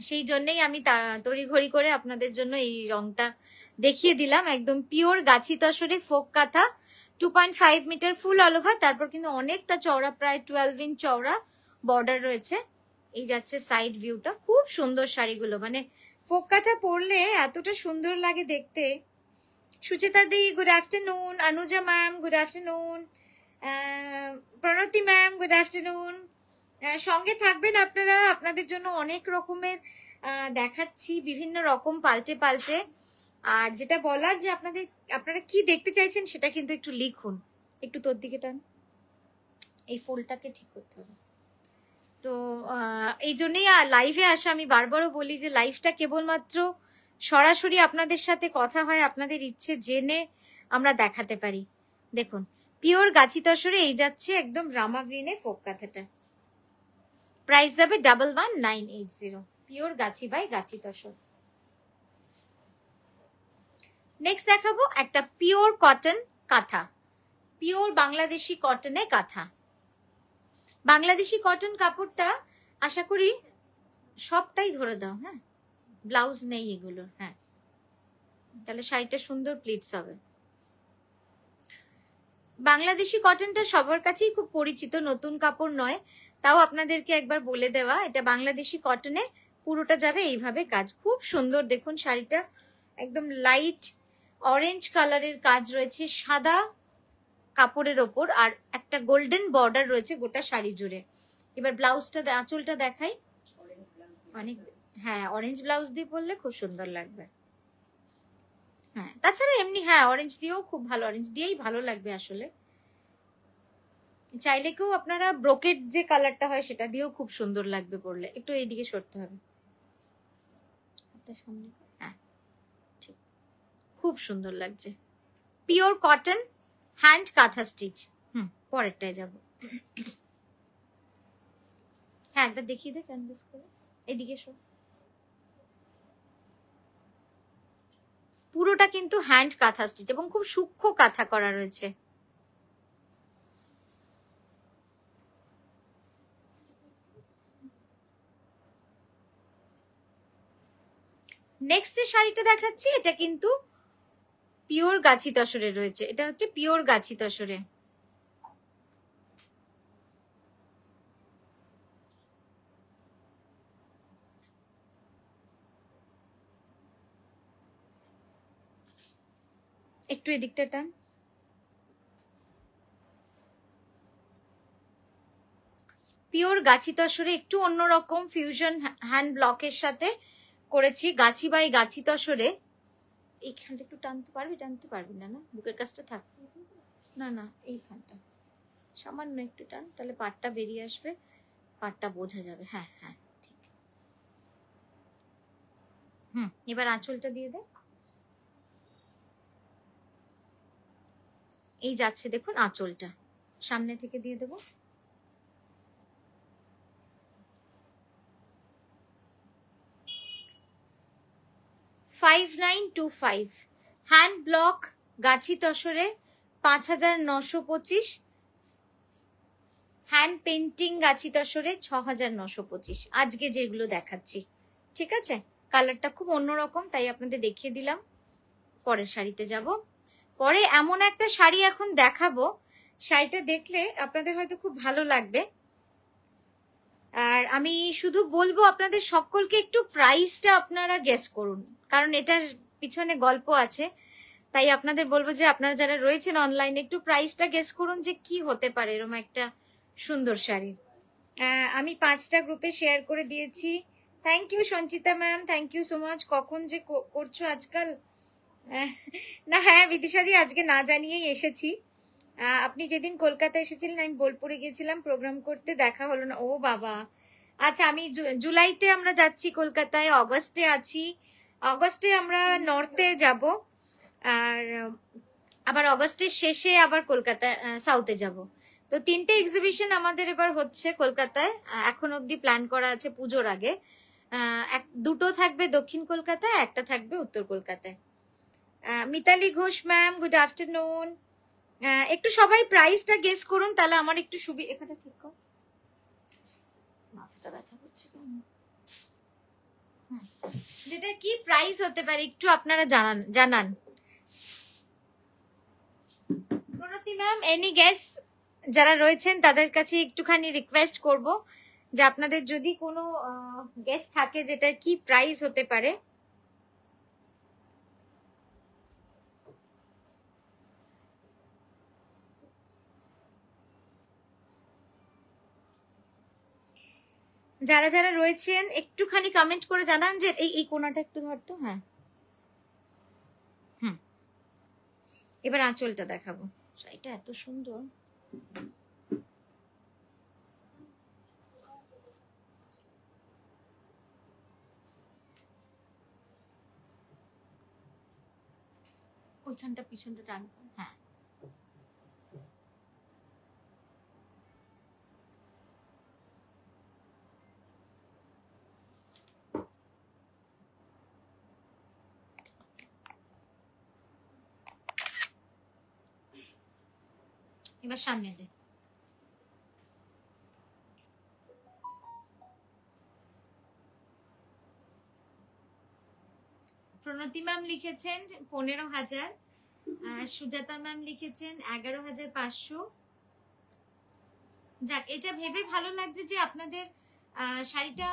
সেই জন্যই আমি তড়িঘড়ি করে আপনাদের জন্য এই রংটা দেখিয়ে দিলাম। একদম পিওর গাছি তসরে ফোক কাঁথা, 2.5 মিটার ফুল অল ওভার, তারপর কিন্তু অনেকটা চওড়া, প্রায় 12 ইঞ্চ চওড়া বর্ডার রয়েছে। এই যাচ্ছে সাইড ভিউটা, খুব সুন্দর শাড়িগুলো, মানে ফোক কাঁথা পরলে এতটা সুন্দর লাগে দেখতে। Sucheta di good afternoon, Anuja ma'am good afternoon, Pranati ma'am good afternoon. সঙ্গে থাকবেন আপনারা, আপনাদের জন্য অনেক রকমের দেখাচ্ছি, বিভিন্ন রকম পাল্টে পাল্টে। আর যেটা বলার যে আপনারা কি দেখতে চাইছেন সেটা কিন্তু একটু লিখুন। একটু তোর দিকে টান, এই ফুলটাকে ঠিক করতে হবে। তো এই জন্যই লাইভে আসা। আমি বারবারও বলি যে লাইভটা কেবলমাত্র সরাসরি আপনাদের সাথে কথা হয়, আপনাদের ইচ্ছে জেনে আমরা দেখাতে পারি। দেখুন পিওর গাছি তসরে এই যাচ্ছে একদম রামা গ্রিনে ফোক কাঁথাটা, প্রাইস যাবে 11,980, pure Gachhi by Gachhi tussar. Next দেখাবো একটা পিওর কটন কাঁথা, পিওর বাংলাদেশি কটনে কাঁথা। বাংলাদেশি কটন কাপড়টা আশা করি সবটাই ধরে দাও। হ্যাঁ, ব্লাউজ নেই এগুলো। হ্যাঁ, তাহলে শাড়িটা সুন্দর প্লিটস হবে। বাংলাদেশি কটনটা সবার কাছেই খুব পরিচিত, নতুন কাপড় নয়, তাও আপনাদেরকে একবার বলে দেওয়া। এটা বাংলাদেশি কটনে পুরোটা যাবে এইভাবে কাজ, খুব সুন্দর। দেখুন শাড়িটা একদম লাইট অরেঞ্জ কালারের কাজ রয়েছে সাদা কাপড়ের ওপর, আর একটা গোল্ডেন বর্ডার রয়েছে গোটা শাড়ি জুড়ে। এবার ব্লাউজটা, আঁচলটা দেখাই। অনেক, হ্যাঁ অরেঞ্জ ব্লাউজ দিয়ে পরলে খুব সুন্দর লাগবে। হ্যাঁ, তাছাড়া এমনি হ্যাঁ অরেঞ্জ দিয়েও খুব ভালো, অরেঞ্জ দিয়েই ভালো লাগবে আসলে। চাইলে কেউ আপনারা ব্রোকেট যে কালারটা হয় সেটা দিয়েও খুব সুন্দর লাগবে পরলে। একটু এইদিকে সরতে হবে, সামনে। হ্যাঁ, ঠিক, খুব সুন্দর লাগছে। Pure cotton hand kantha stitch. পরেরটায় যাব। হ্যাঁ, একবার দেখিয়ে দে ক্যানভাস করে, এদিকে সর। পুরোটা কিন্তু হ্যান্ড কাঁথা স্টিচ এবং খুব সূক্ষ্ম কাঁথা করা রয়েছে। নেক্সট যে শাড়িটা দেখাচ্ছি এটা কিন্তু পিওর গাছি তসরে রয়েছে। এটা হচ্ছে পিওর গাছি তসরে। একটু এদিকটা টান। পিওর গাছি তসরে একটু অন্যরকম ফিউশন হ্যান্ড ব্লকের সাথে করেছি, গাছি বাই গাছি তসরে। এইখানটা একটু টানতে পারবি? টানতে পারবি না, না বুকের কাছটা থাক, না না এইখানটা সামান্য একটু টান, তাহলে পাটটা বেরিয়ে আসবে, পাটটা বোঝা যাবে। হ্যাঁ হ্যাঁ ঠিক। এবার আঁচলটা দিয়ে দে। এই যাচ্ছে দেখুন আঁচলটা, সামনে থেকে দিয়ে দেবো। $5925 হ্যান্ড ব্লক গাছি তসরে 5,925, হ্যান্ড পেন্টিং গাছি তসরে 6,925 আজকে যেগুলো দেখাচ্ছি। ঠিক আছে, কালারটা খুব অন্যরকম তাই আপনাদের দেখিয়ে দিলাম। পরের শাড়িতে যাব। পরে এমন একটা শাড়ি এখন দেখাবো, শাড়িটা দেখলে আপনাদের হয়তো খুব ভালো লাগবে। আর আমি শুধু বলবো আপনাদের সকলকে একটু প্রাইসটা আপনারা গেস করুন, কারণ এটার পিছনে গল্প আছে। তাই আপনাদের বলবো যে আপনারা যারা রয়েছেন অনলাইনে একটু প্রাইসটা গেস করুন যে কি হতে পারে এরকম একটা সুন্দর শাড়ির। আমি 5টা গ্রুপে শেয়ার করে দিয়েছি। Thank you Sanchita ma'am, thank you so much. কখন যে করছো আজকাল না হ্যাঁ বিদিশাদি আজকে না জানিয়েই এসেছি। আপনি যেদিন কলকাতা এসেছিলেন আমি বোলপুরে গিয়েছিলাম প্রোগ্রাম করতে, দেখা হলো না। ও বাবা, আচ্ছা আমি জুলাইতে আমরা যাচ্ছি কলকাতায়, অগস্টে আছি, অগস্টে আমরা নর্থে যাব, আর আবার অগস্টের শেষে আবার কলকাতা সাউথে যাব। তো 3টে এক্সিবিশন আমাদের এবার হচ্ছে কলকাতায়, এখন অবধি প্ল্যান করা আছে পুজোর আগে। 2টো থাকবে দক্ষিণ কলকাতায়, একটা থাকবে উত্তর কলকাতায়। Mitali Ghosh ma'am good afternoon. একটু সবাই প্রাইসটা গেস করুন, তাহলে আমার একটু সুবিধা। এখানে ঠিক কর, মাথাটা ব্যথা করছে। যেটা কি প্রাইস হতে পারে একটু আপনারা জানান। প্রণতি ম্যাম, এনি গেস যারা রয়েছেন তাদের কাছে একটুখানি রিকোয়েস্ট করব যে আপনাদের যদি কোনো গেস থাকে যেটার কি প্রাইস হতে পারে। যারা যারা রয়েছেন একটুখানি কমেন্ট করে জানান যে এই কোণাটা একটু ধরতো। হ্যাঁ এবার আঁচলটা দেখাবো, এটা এত সুন্দর। ওইখানটা পিছনটা টান কর। হ্যাঁ এবার সামনে দে। প্রণতি ম্যাম লিখেছেন 15,000, সুজাতা ম্যাম লিখেছেন 11,500। যাক, এটা ভেবে ভালো লাগছে যে আপনাদের শাড়িটা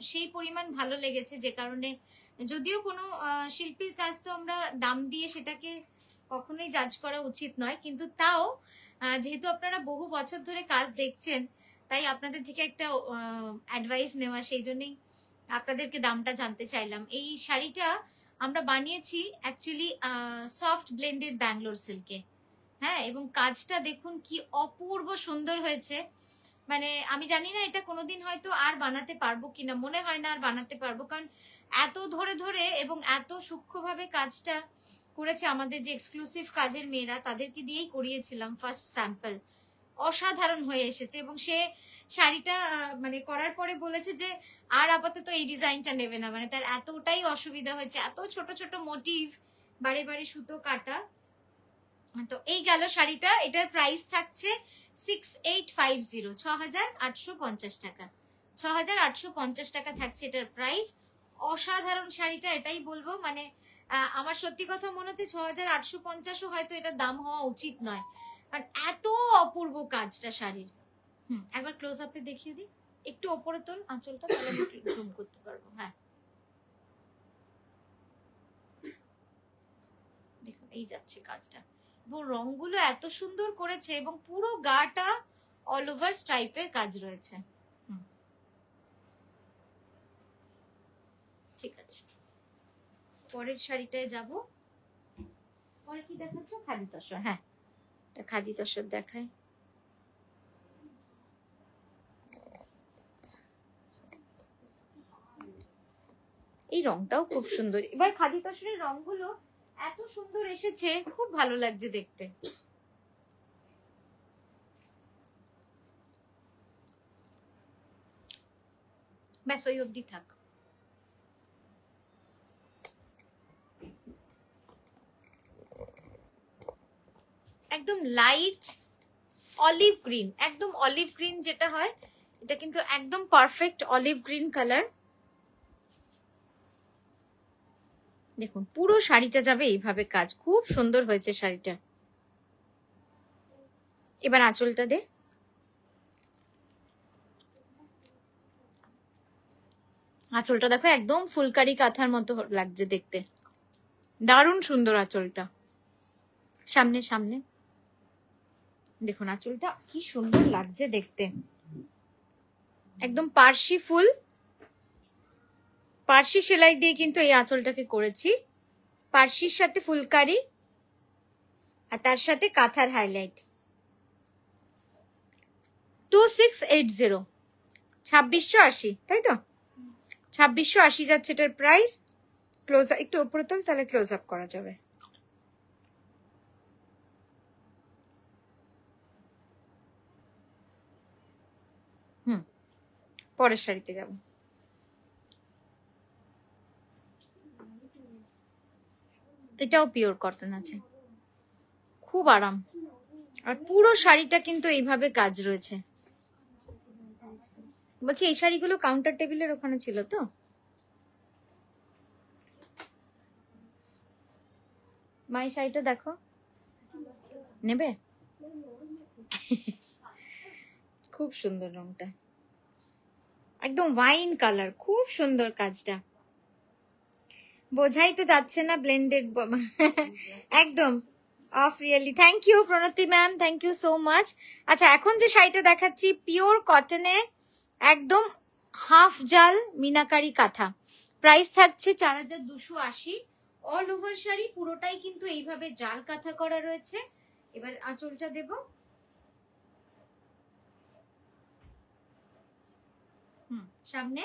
সেই পরিমাণ ভালো লেগেছে, যে কারণে যদিও কোনো শিল্পীর কাজ তো আমরা দাম দিয়ে সেটাকে কখনোই জাজ করা উচিত নয়, কিন্তু তাও যেহেতু আপনারা বহু বছর ধরে কাজ দেখছেন, তাই আপনাদের থেকে একটা অ্যাডভাইস নেওয়া, সেই জন্যই আপনাদেরকে দামটা জানতে চাইলাম। এই শাড়িটা আমরা বানিয়েছি অ্যাকচুয়ালি সফট ব্লেন্ডেড ব্যাঙ্গালোর সিল্কে। হ্যাঁ, এবং কাজটা দেখুন কি অপূর্ব সুন্দর হয়েছে। মানে আমি জানি না এটা কোনোদিন হয়তো আর বানাতে পারবো কিনা, মনে হয় না আর বানাতে পারবো, কারণ এত ধরে ধরে এবং এত সূক্ষ্মভাবে কাজটা করেছে আমাদের যে এক্সক্লুসিভ কাজের মেয়েরা, তাদেরকে দিয়েই করিয়েছিলাম ফার্স্ট স্যাম্পল। অসাধারণ হয়ে এসেছে, এবং সে শাড়িটা মানে করার পরে বলেছে যে আর আপাতত এই ডিজাইনটা নেবে না, মানে তার এতটাই অসুবিধা হয়েছে, এত ছোট ছোট মোটিভ, বারে বারে সুতো কাটা। তো এই গেল শাড়িটা, এটার প্রাইস থাকছে 6850, 6,850 টাকা। 6,850 টাকা থাকছে এটার প্রাইস। অসাধারণ শাড়িটা, এটাই বলবো। মানে আমার সত্যি কথা মনে হচ্ছে 6,850ও হয়তো এটার দাম হওয়া উচিত নয়, কারণ এত অপূর্ব কাজটা শাড়ির। একবার ক্লোজ আপে দেখিয়ে দিই, একটু ওপরে তোল আঁচলটা, তাহলে আমি একটু জুম করতে পারবো। হ্যাঁ দেখুন এই যাচ্ছে কাজটা, এবং রংগুলো এত সুন্দর করেছে, এবং পুরো গাটা অল ওভার স্ট্রাইপের কাজ রয়েছে। ঠিক আছে, পরের শাড়িটায় যাব। পরে কি দেখাচ্ছ? খাদি তসর। হ্যাঁ, এটা খাদি তসর দেখায়। এই রংটাও খুব সুন্দর। এবার খাদি তসরের রংগুলো এত সুন্দর এসেছে, খুব ভালো লাগছে দেখতে। ব্যাস ওই অবধি থাক। একদম লাইট অলিভ গ্রিন, একদম অলিভ গ্রিন যেটা হয়, এটা কিন্তু একদম পারফেক্ট অলিভ গ্রিন কালার। দেখুন পুরো শাড়িটা যাবে এইভাবে কাজ, খুব সুন্দর হয়েছে শাড়িটা। এবার আঁচলটা দে। আঁচলটা দেখো একদম ফুলকারি কাঁথার মতো লাগছে দেখতে, দারুণ সুন্দর আঁচলটা। সামনে সামনে দেখুন আঁচলটা কি সুন্দর লাগছে দেখতে, একদম পার্সি ফুল, পার্সি সেলাই দিয়ে কিন্তু এই আঁচলটাকে করেছি। পার্সির সাথে ফুলকারি আর তার সাথে কাঁথার হাইলাইট। 2680, 2680, তাই তো? 2680 যাচ্ছে এটার প্রাইস। ক্লোজ একটু উপরে তো, তাহলে ক্লোজ আপ করা যাবে। পরের শাড়িতে যাব। এটাও পিওর কটন আছে, খুব আরাম। আর পুরো শাড়িটা কিন্তু এইভাবে কাজ রয়েছে। বলছি এই শাড়িগুলো কাউন্টার টেবিলের ওখানে ছিল তো? মাই শাড়িটা দেখো, নেবে? খুব সুন্দর রংটা, একদম ওয়াইন কালার, খুব সুন্দর কাজটা। বোঝাই তো যাচ্ছে না ব্লেন্ডেড। একদম off really. Thank you Pranati ma'am, thank you so much. আচ্ছা, এখন যে শাড়িটা দেখাচ্ছি পিওর কটনে, একদম হাফ জাল মিনাকারি কাঁথা। প্রাইস থাকছে 4280। অল ওভার শাড়ি পুরোটাই কিন্তু এইভাবে জাল কাঁথা করা রয়েছে। এবার আঁচলটা দেব। সামনে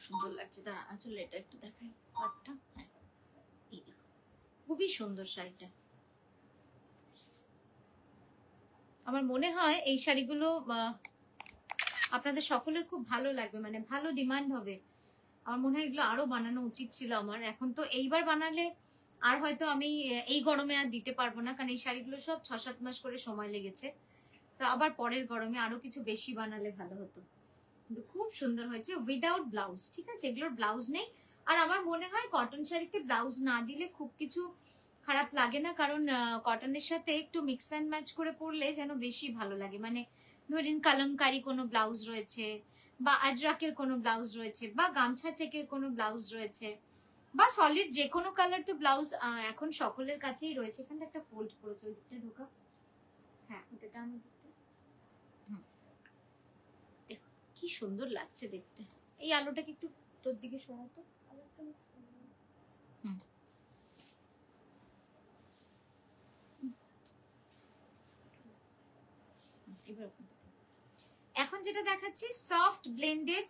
সুন্দর লাগছে। দাঁড়া, আসলে এটা একটু দেখাই পাটটা। হ্যাঁ, এই দেখো, খুবই সুন্দর শাড়িটা। আমার মনে হয় এই শাড়িগুলো আপনাদের সকলের খুব ভালো লাগবে, মানে ভালো ডিমান্ড হবে। আমার মনে হয় এগুলো আরো বানানো উচিত ছিল আমার। এখন তো এইবার বানালে আর হয়তো আমি এই গরমে আর দিতে পারবো না, কারণ এই শাড়িগুলো সব 6-7 মাস করে সময় লেগেছে। তো আবার পরের গরমে আরো কিছু বেশি বানালে ভালো হতো। কিন্তু খুব সুন্দর হয়েছে উইদাউট ব্লাউজ। ঠিক আছে, এগুলোর ব্লাউজ নেই। আর আমার মনে হয় কটন শাড়িতে ব্লাউজ না দিলে খুব কিছু খারাপ লাগে না, কারণ কটনের সাথে একটু মিক্স অ্যান্ড ম্যাচ করে পরলে যেন বেশি ভালো লাগে। মানে ধরেন কালামকারি কোনো ব্লাউজ রয়েছে, বা আজরাকের কোনো ব্লাউজ রয়েছে, বা গামছা চেকের কোনো ব্লাউজ রয়েছে, বা সলিড যে কোনো কালার তো ব্লাউজ এখন সকলের কাছেই রয়েছে। এখানে একটা ফোল্ড করেছে, ওইটা ঢোকা। হ্যাঁ, ওটা আমি কি সুন্দর লাগছে দেখতে। এই আলোটাকে একটু তোর দিকে সরাতো। এখন যেটা দেখাচ্ছি সফট ব্লেন্ডেড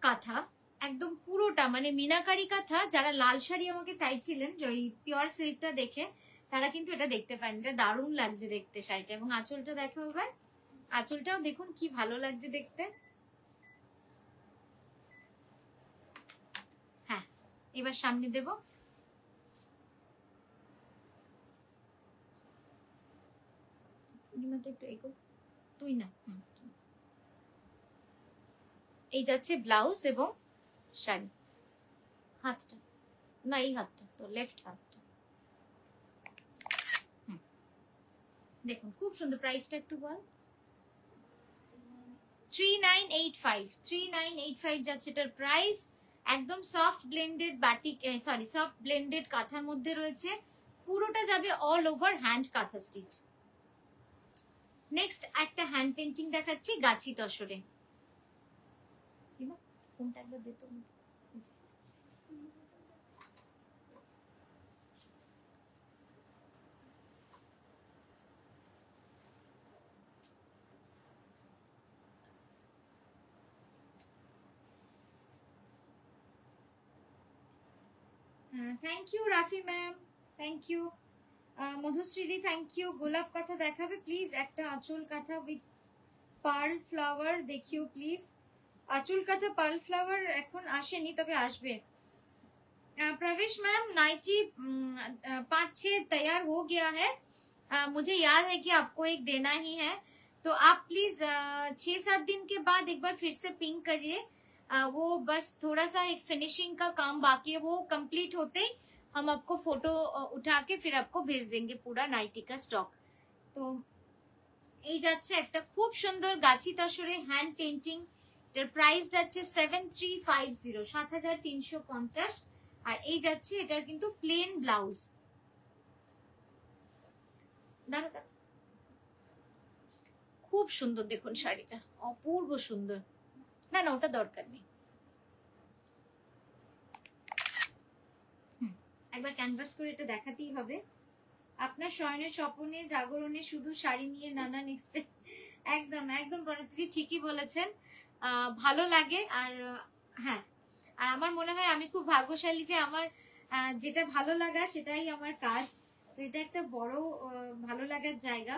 কাঁথা, একদম পুরোটা মানে মিনাকারি কাঁথা। যারা লাল শাড়ি আমাকে চাইছিলেন ওই পিওর সিল্কটা দেখে, তারা কিন্তু এটা দেখতে পারেন। এটা দারুণ লাগছে দেখতে শাড়িটা। এবং আঁচলটা দেখো এবার, আঁচলটাও দেখুন কি ভালো লাগছে দেখতে। হ্যাঁ, এবার সামনে দেব। একটু এগো, তুই না। এই যাচ্ছে ব্লাউজ এবং শাড়ি। হাতটা না, এই হাতটা তো লেফট হাতটা। দেখুন খুব সুন্দর। প্রাইসটা একটু বল। 3985, 3985 যাচ্ছে এটার প্রাইস। একদম soft blended batik, sorry soft blended কাঁথার মধ্যে রয়েছে। পুরোটা যাবে all over hand kantha stitch. Next একটা হ্যান্ড পেন্টিং দেখাচ্ছি গাছি তসরে। কোনটা একবার দে তো। Thank you Rafi ma'am, thank you মধুশ্রীদি, থ্যাংক ইউ। গোলাপ কাঁথা দেখাবে প্লিজ, একটা আঁচল কাঁথা উইথ পার্ল ফ্লাওয়ার দেখিও প্লিজ। আঁচল কাঁথা পার্ল फ्लावर এখন আসেনি, তবে আসবে। प्रवेश मैम नाइटी 5-6 तैयार हो गया है। मुझे याद है कि आपको एक देना ही है, तो आप प्लीज 6-7 दिन के बाद एक बार फिर से पिंक करिए। वो बस थोड़ा सा एक फिनिशिंग का काम बाकी है, वो कंप्लीट होते ही हम आपको फोटो उठा के फिर आपको भेज देंगे पूरा नाइटी का स्टॉक। तो এই যাচ্ছে একটা খুব সুন্দর গাছি তসরে হ্যান্ড পেইন্টিং। এটার প্রাইস যাচ্ছে 7350, 7350। আর এই যাচ্ছে এটার কিন্তু প্লেন ব্লাউজ। দাঁড়া দাঁড়া, খুব সুন্দর দেখুন শাড়িটা, অপূর্ব সুন্দর। না না ওটা দরকার নেই, একবার ক্যানভাস করে এটা দেখাতেই হবে। আপনার শয়নের স্বপনে জাগরণে শুধু শাড়ি নিয়ে নানান একদম একদম প্রণতিদি ঠিকই বলেছেন, ভালো লাগে। আর হ্যাঁ, আর আমার মনে হয় আমি খুব ভাগ্যশালী যে আমার যেটা ভালো লাগা সেটাই আমার কাজ, তো এটা একটা বড় ভালো লাগার জায়গা।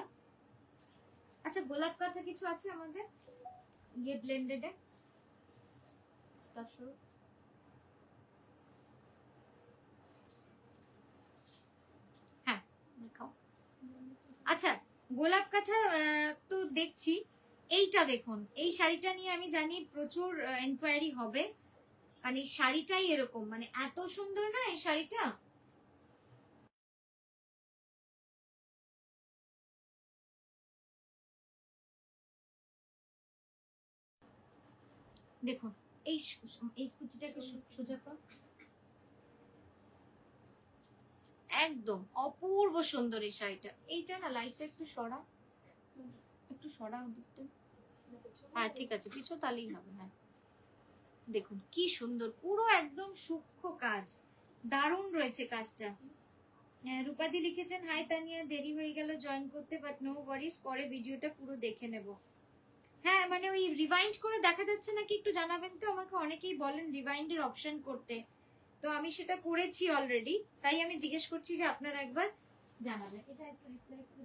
আচ্ছা গোলাপ কথা কিছু আছে আমাদের ইয়ে ব্লেন্ডেডে? হ্যাঁ দেখাও। আচ্ছা গোলাপ কথা তো দেখছি, এইটা দেখুন, এই শাড়িটা নিয়ে আমি জানি প্রচুর এনকোয়ারি হবে, কারণ এই শাড়িটাই এরকম, মানে এত সুন্দর না এই শাড়িটা। দেখুন এই এই কুচিটাকে সোজা কর, একদম অপূর্ব সুন্দর এই শাড়িটা। এইটা না লাইটটা একটু সরা, একটু সরা দিকটা। হ্যাঁ ঠিক আছে, পিছু তালেই হবে। হ্যাঁ দেখুন কি সুন্দর, পুরো একদম সূক্ষ্ম কাজ, দারুণ রয়েছে কাজটা। রূপাদি লিখেছেন হাই তানিয়া, দেরি হয়ে গেল জয়েন করতে, বাট নো ওয়ারিস, পরে ভিডিওটা পুরো দেখে নেব। হ্যাঁ মানে ওই রিভাইন্ড করে দেখা যাচ্ছে নাকি একটু জানাবেন তো আমাকে, অনেকেই বলেন রিভাইন্ডের অপশন করতে, তো আমি সেটা করেছি অলরেডি, তাই আমি জিজ্ঞেস করছি যে আপনারা একবার জানাবেন। এটা একটু রিপ্লাই করে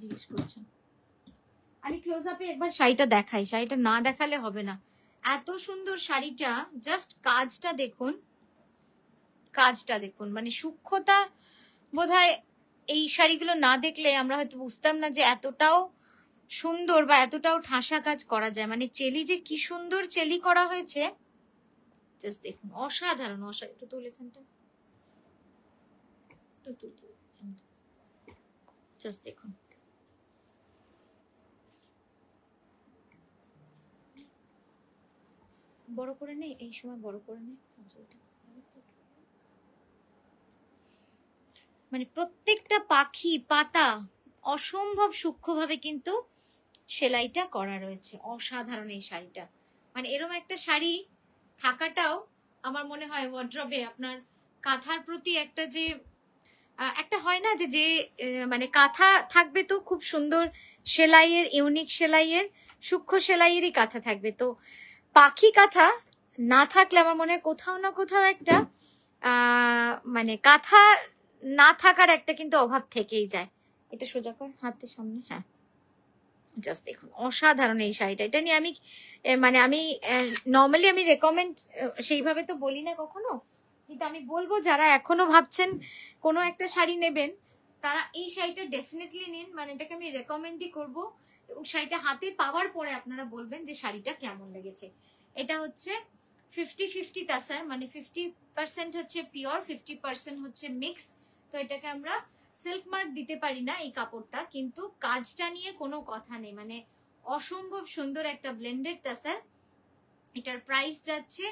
জিজ্ঞেস করছেন। আমি ক্লোজ আপে একবার শাড়িটা দেখাই, শাড়িটা না দেখালে হবে না, এত সুন্দর শাড়িটা। জাস্ট কাজটা দেখুন, কাজটা দেখুন, মানে সূক্ষ্মতা বোধহয় এই শাড়িগুলো না দেখলে আমরা হয়তো বুঝতাম না যে এতটাও সুন্দর বা এতটাও ঠাসা কাজ করা যায়। মানে চেলি যে কি সুন্দর চেলি করা হয়েছে, জাস্ট দেখুন, অসাধারণ অসাধারণ। একটু তুল এখানটা, জাস্ট দেখুন, বড় করে নে, এই সময় বড় করে নে। মানে প্রত্যেকটা পাখি পাতা অসম্ভব সূক্ষ্মভাবে কিন্তু সেলাইটা করা রয়েছে, অসাধারণ এই শাড়িটা। মানে এরকম একটা শাড়ি থাকাটাও আমার মনে হয় ওয়ার্ড্রবে আপনার কাঁথার প্রতি একটা যে একটা হয় না যে যে মানে কাঁথা থাকবে তো খুব সুন্দর সেলাইয়ের, ইউনিক সেলাইয়ের, সূক্ষ্ম সেলাইয়েরই কাঁথা থাকবে, তো পাখি কাঁথা না থাকলে আমার মনে হয় কোথাও না কোথাও একটা মানে কাঁথা না থাকার একটা কিন্তু অভাব থেকেই যায়। এটা সোজা কর হাতের সামনে। হ্যাঁ জাস্ট দেখুন অসাধারণ এই শাড়িটা। এটা নিয়ে আমি মানে আমি নর্মালি আমি রেকমেন্ড সেইভাবে তো বলি না কখনো, কিন্তু আমি বলবো যারা এখনো ভাবছেন কোনো একটা শাড়ি নেবেন তারা এই শাড়িটা ডেফিনেটলি নিন, মানে এটাকে আমি রেকমেন্ডই করব। এবং শাড়িটা হাতে পাওয়ার পরে আপনারা বলবেন যে শাড়িটা কেমন লেগেছে। এটা হচ্ছে 50-50 তাসার, মানে 50% হচ্ছে পিওর, 50% হচ্ছে মিক্স। তো এটাকে আমরা সিল্ক মার্ক দিতে পারি না এই কাপড়টা, কিন্তু কাজটা নিয়ে কোনো কথা নেই, মানে অসম্ভব সুন্দর একটা ব্লেন্ডেড তাসার। এটার প্রাইস যাচ্ছে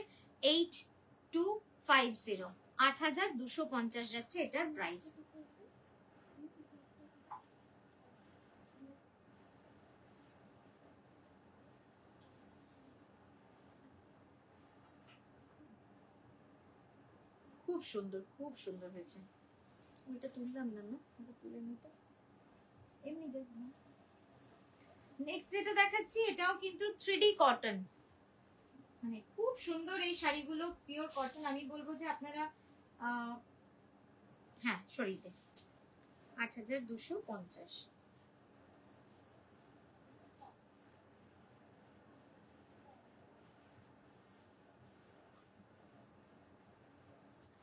8250, 8250 যাচ্ছে এটার প্রাইস। খুব সুন্দর, খুব সুন্দর হয়েছে। ওইটা তুললাম না, না ওটা তুলে নিতে এমনি জাস্ট না। নেক্সট যেটা দেখাচ্ছি এটাও কিন্তু 3D কটন, মানে খুব সুন্দর এই শাড়িগুলো, পিওর কটন। আমি বলবো যে আপনারা হ্যাঁ সরিয়ে দে, 8250।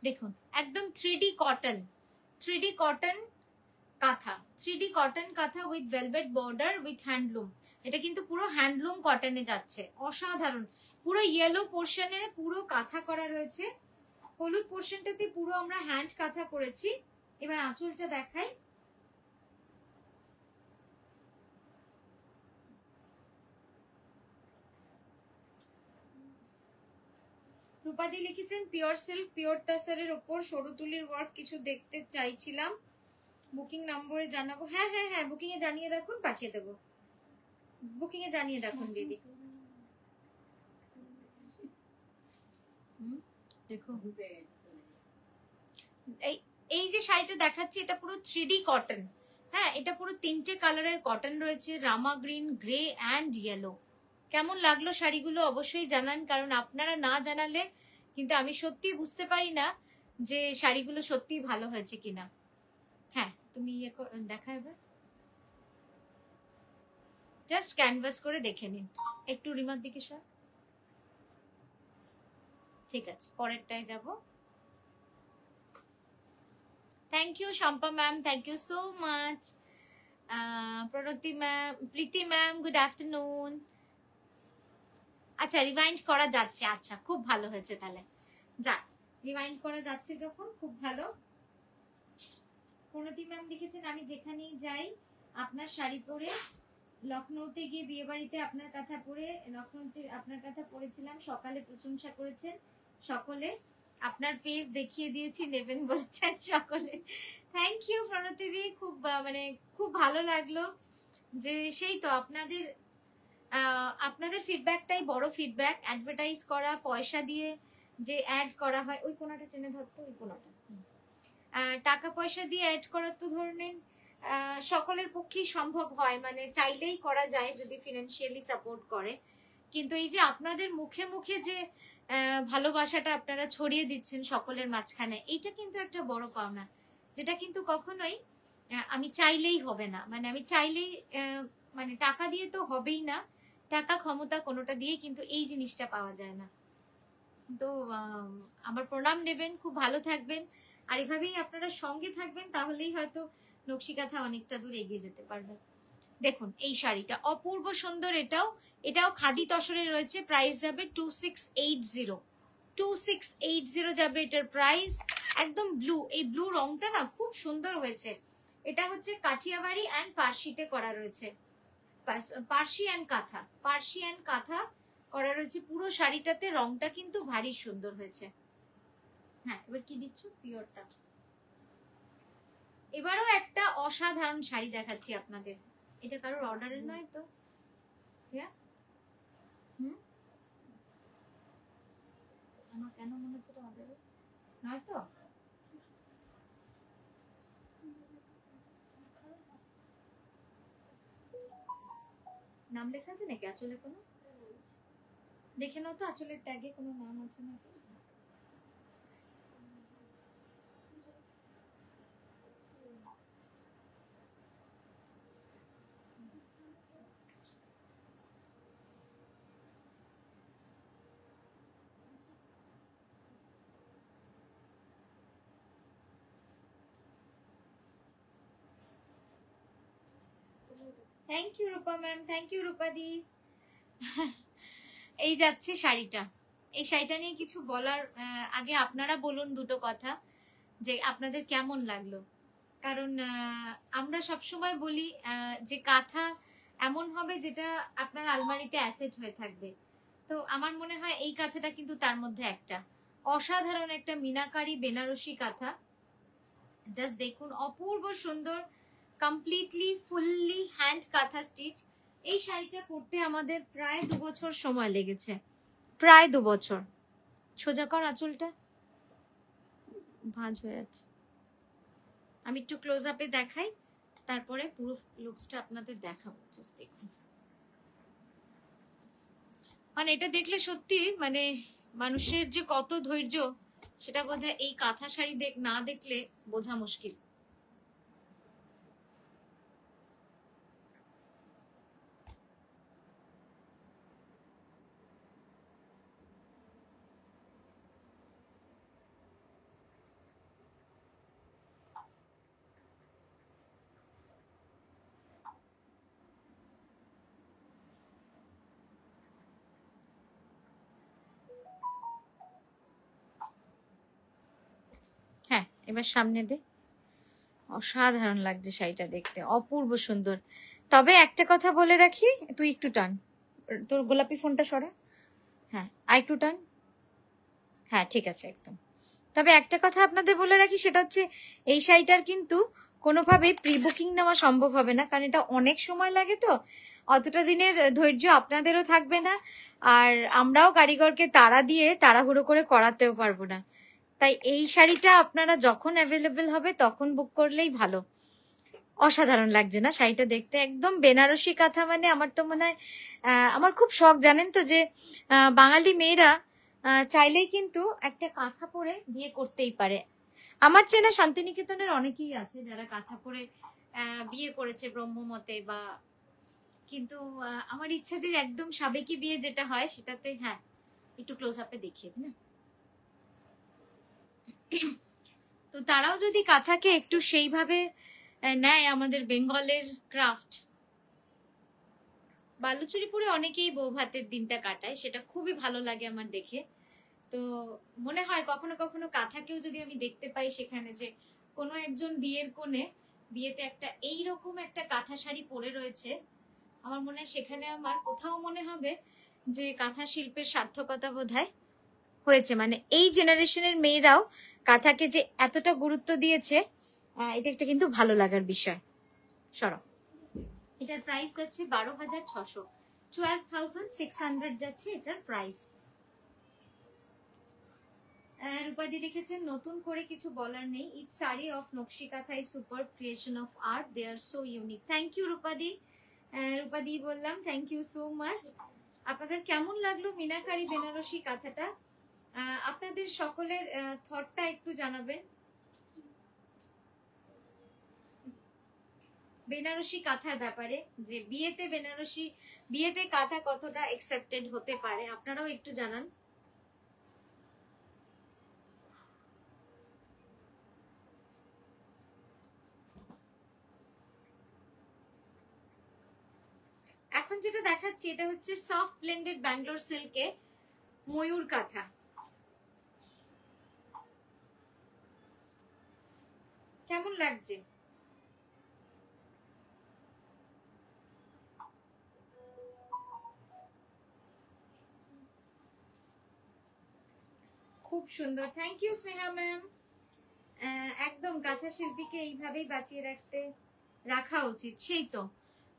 দেখুন একদম 3D কটন, 3D কটন কাঁথা, 3D কটন কাঁথা with velvet border with handloom. এটা কিন্তু পুরো হ্যান্ডলুম কটনে যাচ্ছে, অসাধারণ। পুরো ইয়েলো পোর্শনে পুরো কাঁথা করা রয়েছে, হলুদ পোর্শনটাতে পুরো আমরা হ্যান্ড কাঁথা করেছি। এবার আঁচলটা দেখাই, রূপাদি লিখেছেন পিওর সিল্ক পিওর তাসারের উপর সরু তুলির ওয়ার্ক কিছু দেখতে চাইছিলাম, বুকিং নম্বরে জানাবো। হ্যাঁ হ্যাঁ হ্যাঁ, বুকিং এ জানিয়ে রাখুন, পাঠিয়ে দেবো। বুকিং এ জানিয়ে রাখুন দিদি। দেখো এই যে শাড়িটা দেখাচ্ছি, এটা পুরো 3D কটন। হ্যাঁ, এটা পুরো 3টে কালারের কটন রয়েছে, রামা গ্রিন, গ্রে অ্যান্ড ইয়েলো। কেমন লাগলো শাড়িগুলো অবশ্যই জানান, কারণ আপনারা না জানালে কিন্তু আমি সত্যি বুঝতে পারি না যে শাড়িগুলো সত্যি ভালো হয়েছে কিনা। হ্যাঁ, তুমি দেখা এবার জাস্ট ক্যানভাস করে দেখে নিন। একটু রিমার দিকে সর। ঠিক আছে, পরেরটায় যাব। Thank you Shampa ma'am, thank you so much. Pranati ma'am, Priti ma'am, good afternoon. আচ্ছা, রিমাইন্ড করা যাচ্ছে, আচ্ছা খুব ভালো হয়েছে তাহলে। যাক, রিমাইন্ড করা যাচ্ছে যখন, খুব ভালো। প্রণতি ম্যাম লিখেছেন, আমি যেখানেই যাই আপনার শাড়ি পরে, লখনৌতে গিয়ে বিয়ে বাড়িতে আপনার কথা পরে, লখনৌতে আপনার কথা পড়েছিলাম, সকালে প্রশংসা করেছেন সকলে, আপনার পেজ দেখিয়ে দিয়েছি, নেবেন বলছেন সকলে। থ্যাংক ইউ প্রণতি দি, খুব মানে খুব ভালো লাগলো যে সেই তো আপনাদের ফিডব্যাকটাই বড় ফিডব্যাক। অ্যাডভার্টাইজ করা, পয়সা দিয়ে যে অ্যাড করা হয়, ওই কোনাটা টেনে ধরতো, ওই কোনাটা, টাকা পয়সা দিয়ে অ্যাড করা তো ধরুন সকলের পক্ষেই সম্ভব হয়, মানে চাইলেই করা যায় যদি ফিনান্সিয়ালি সাপোর্ট করে। কিন্তু এই যে আপনাদের মুখে মুখে যে ভালোবাসাটা আপনারা ছড়িয়ে দিচ্ছেন সকলের মাঝখানে, এইটা কিন্তু একটা বড় পাওনা, যেটা কিন্তু কখনোই আমি চাইলেই হবে না। মানে আমি চাইলেই মানে টাকা দিয়ে তো হবেই না, টাকা ক্ষমতা কোনোটা দিয়ে কিন্তু এই জিনিসটা পাওয়া যায় না। তো আমার প্রণাম নেবেন, খুব ভালো থাকবেন, আর এভাবেই আপনারা সঙ্গে থাকবেন, তাহলেই হয়তো নকশিকাঁথা অনেকটা দূর এগিয়ে যেতে পারবে। দেখুন এই শাড়িটা অপূর্ব সুন্দর, এটাও খাদি তসরে রয়েছে। প্রাইস যাবে 2680, 2680 যাবে এটার প্রাইস। একদম ব্লু, এই ব্লু রংটা না খুব সুন্দর হয়েছে। এটা হচ্ছে কাঠিয়াবাড়ি অ্যান্ড পার্সিতে করা রয়েছে, পার্সিয়ান কাঁথা করা রয়েছে পুরো শাড়িটাতে। রংটা কিন্তু ভারী সুন্দর হয়েছে। হ্যাঁ, এবার কি দিচ্ছ? পিওরটা। এবারও একটা অসাধারণ শাড়ি দেখাচ্ছি আপনাদের। এটা কারোর অর্ডারের নয় তো? আমার কেন মনে হচ্ছে অর্ডারের নয় তো? নাম লেখা আছে নাকি আঁচলে? কোনো দেখে নাও তো, আঁচলের ট্যাগে কোনো নাম আছে নাকি? Thank you Rupa ma'am, thank you Rupa di. এই যাচ্ছে শাড়িটা। এই শাড়িটা নিয়ে কিছু বলার আগে আপনারা বলুন দুটো কথা, যে আপনাদের কেমন লাগলো। কারণ আমরা সবসময় বলি যে কাঁথা এমন হবে যেটা আপনার আলমারিতে অ্যাসেট হয়ে থাকবে। তো আমার মনে হয় এই কাঁথাটা কিন্তু তার মধ্যে একটা অসাধারণ একটা মিনাকারি বেনারসি কাঁথা। জাস্ট দেখুন, অপূর্ব সুন্দর, completely fully hand kantha stitch. এই শাড়িটা করতে আমাদের প্রায় 2 বছর সময় লেগেছে, প্রায় 2 বছর। সোজা কর আঁচলটা, ভাঁজ হয়ে যাচ্ছে। আমি একটু ক্লোজ আপে দেখাই, তারপরে পুরো লুকসটা আপনাদের দেখাবো। জাস্ট দেখুন, মানে এটা দেখলে সত্যি মানে মানুষের যে কত ধৈর্য, সেটা বোধহয় এই কাঁথা শাড়ি না দেখলে বোঝা মুশকিল। হ্যাঁ, এবার সামনে দে। অসাধারণ লাগছে শাড়িটা দেখতে, অপূর্ব সুন্দর। তবে একটা কথা বলে রাখি, তুই একটু টান, তোর গোলাপি ফোনটা সরা। হ্যাঁ, আর একটু টান। হ্যাঁ ঠিক আছে একদম। তবে একটা কথা আপনাদের বলে রাখি, সেটা হচ্ছে এই শাড়িটার কিন্তু কোনোভাবেই প্রি বুকিং নেওয়া সম্ভব হবে না, কারণ এটা অনেক সময় লাগে, তো অতটা দিনের ধৈর্য আপনাদেরও থাকবে না, আর আমরাও কারিগরকে তাড়া দিয়ে তাড়াহুড়ো করে করাতেও পারবো না। তাই এই শাড়িটা আপনারা যখন অ্যাভেলেবেল হবে তখন বুক করলেই ভালো। অসাধারণ লাগছে না শাড়িটা দেখতে? একদম বেনারসি কাঁথা, মানে আমার তো মনে হয় আমার খুব শখ, জানেন তো, যে বাঙালি মেয়েরা চাইলেই কিন্তু একটা কাঁথা পরে বিয়ে করতেই পারে। আমার চেনা শান্তিনিকেতনের অনেকেই আছে যারা কাঁথা পরে বিয়ে করেছে ব্রহ্মমতে, বা কিন্তু আমার ইচ্ছা যে একদম সাবেকি বিয়ে যেটা হয় সেটাতে, হ্যাঁ একটু ক্লোজ আপে দেখিয়ে দিন না। তো তারাও যদি কাঁথাকে একটু সেইভাবে নেয়, আমাদের বেঙ্গলের ক্রাফট। বালুচুরিপুরে অনেকেই বউ ভাতের দিনটা কাটায়, সেটা খুবই ভালো লাগে আমার দেখে। তো মনে হয় কখনো কখনো কাঁথাকেও যদি আমি দেখতে পাই সেখানে, যে কোনো একজন বিয়ের কোণে বিয়েতে একটা এইরকম একটা কাঁথা শাড়ি পরে রয়েছে, আমার মনে হয় সেখানে আমার কোথাও মনে হবে যে কাঁথা শিল্পের সার্থকতা বোধহয় হয়েছে। মানে এই জেনারেশনের মেয়েরাও কাঁথাকে যে এতটা গুরুত্ব দিয়েছে, এটা একটা কিন্তু ভালো লাগার বিষয়। সরো, এটার প্রাইস যাচ্ছে 12,600, 12,600 যাচ্ছে এটার প্রাইস। রূপাদি লিখেছেন, নতুন করে কিছু বলার নেই, it's sari of nakshi kantha is super creation of art, they are so unique. Thank you রূপাদি। রূপাদি বললাম থ্যাংক ইউ সো মাচ। আপনাদের কেমন লাগলো মিনাকারি বেনারসি কাঁথাটা? আপনাদের সকলের থটটা একটু জানাবেন। বেনারসি কাঁথার ব্যাপারে, যে বিয়েতে কাঁথা কতটা অ্যাকসেপ্টেড হতে পারে, আপনারাও একটু জানান। এখন যেটা দেখাচ্ছি এটা হচ্ছে সফট ব্লেন্ডেড ব্যাঙ্গালোর সিল্কে ময়ূর কাঁথা। কেমন লাগছে? খুব সুন্দর, থ্যাংক ইউ স্নেহা ম্যাম। একদম কাঁথা শিল্পীকে এইভাবেই বাঁচিয়ে রাখা উচিত। সেই তো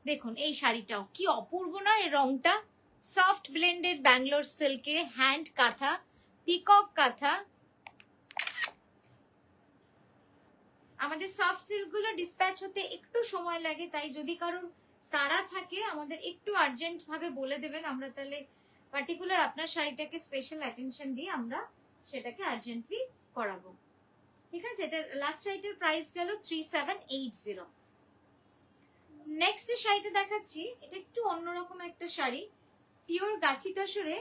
দেখুন এই শাড়িটাও কি অপূর্ব না, এই রংটা সফট ব্লেন্ডেড ব্যাঙ্গালোর সিল্কে হ্যান্ড কাঁথা, পিকক কাঁথা। আমাদের সফট সিল্ক গুলো ডিসপ্যাচ হতে একটু সময় লাগে, তাই যদি কারোর তাড়া থাকে আমাদের একটু আর্জেন্ট ভাবে বলে দেবেন, আমরা তাহলে পার্টিকুলার আপনার শাড়িটাকে স্পেশাল অ্যাটেনশন দিয়ে আমরা সেটাকে আর্জেন্টলি করাবো। ঠিক আছে, এটা লাস্ট শাড়িটার প্রাইস গেল 3780। নেক্সট যে শাড়িটা দেখাচ্ছি এটা একটু অন্যরকম একটা শাড়ি, পিওর গাছি তসরে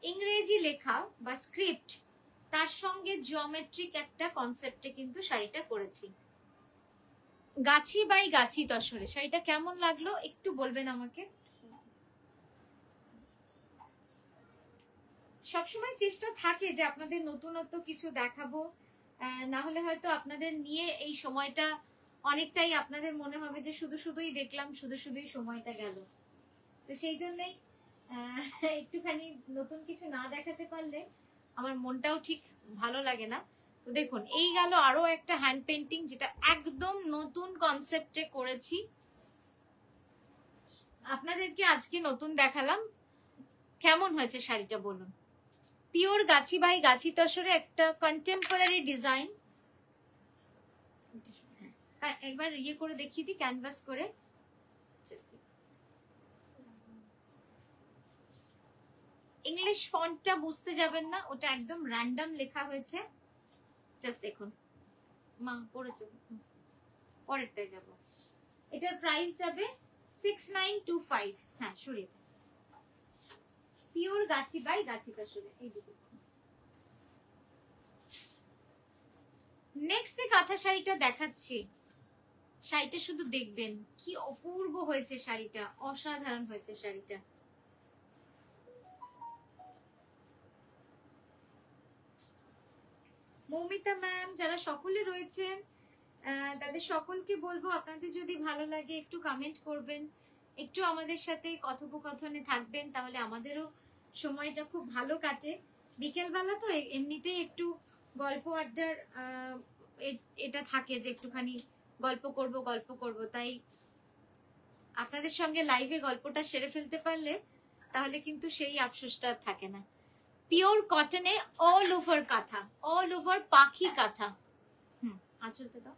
ইংরেজি লেখা বা স্ক্রিপ্ট, তার সঙ্গে জিওমেট্রিক একটা কনসেপ্টে কিন্তু শাড়িটা করেছি। গাছি বাই গাছি তসরে শাড়িটা কেমন লাগলো একটু বলবেন আমাকে। সবসময় চেষ্টা থাকে যে আপনাদের নতুনত্ব কিছু দেখাবো, না হলে হয়তো আপনাদের নিয়ে এই সময়টা অনেকটাই আপনাদের মনে হবে যে শুধু শুধুই দেখলাম, শুধু শুধুই সময়টা গেল। তো সেই জন্যই একটুখানি নতুন কিছু না দেখাতে পারলে আমার মনটাও ঠিক ভালো লাগে না। তো দেখুন এই গেল আরো একটা হ্যান্ড পেন্টিং, যেটা একদম নতুন কনসেপ্টে করেছি, আপনাদেরকে আজকে নতুন দেখালাম। কেমন হয়েছে শাড়িটা বলুন? পিওর গাছি বাই গাছি তসরে একটা কন্টেম্পোরারি ডিজাইন। একবার ইয়ে করে দেখিয়ে দিই ক্যানভাস করে। ইংলিশ ফন্টটা বুঝতে যাবেন না, ওটা একদম র্যান্ডম লেখা হয়েছে। জাস্ট দেখুন, মা পড়েছে, পরেরটায় যাব। এটার প্রাইস যাবে 6925। হ্যাঁ সরিয়ে, পিওর গাছি বাই গাছি তসরে। এই দিকে নেক্সট যে কাঁথা শাড়িটা দেখাচ্ছি, শাড়িটা শুধু দেখবেন কি অপূর্ব হয়েছে শাড়িটা, অসাধারণ হয়েছে শাড়িটা। মৌমিতা ম্যাম, যারা সকলে রয়েছেন তাদের সকলকে বলবো আপনাদের যদি ভালো লাগে একটু কমেন্ট করবেন, একটু আমাদের সাথে কথোপকথনে থাকবেন, তাহলে আমাদেরও সময়টা খুব ভালো কাটে। বিকেলবেলা তো এমনিতেই একটু গল্প আড্ডার এটা থাকে যে একটুখানি গল্প করব, তাই আপনাদের সঙ্গে লাইভে গল্পটা সেরে ফেলতে পারলে তাহলে কিন্তু সেই আফসোসটা থাকে না। পিওর কটনে অল ওভার কাঁথা, অল ওভার পাখি কাঁথা। আঁচলটা দাও।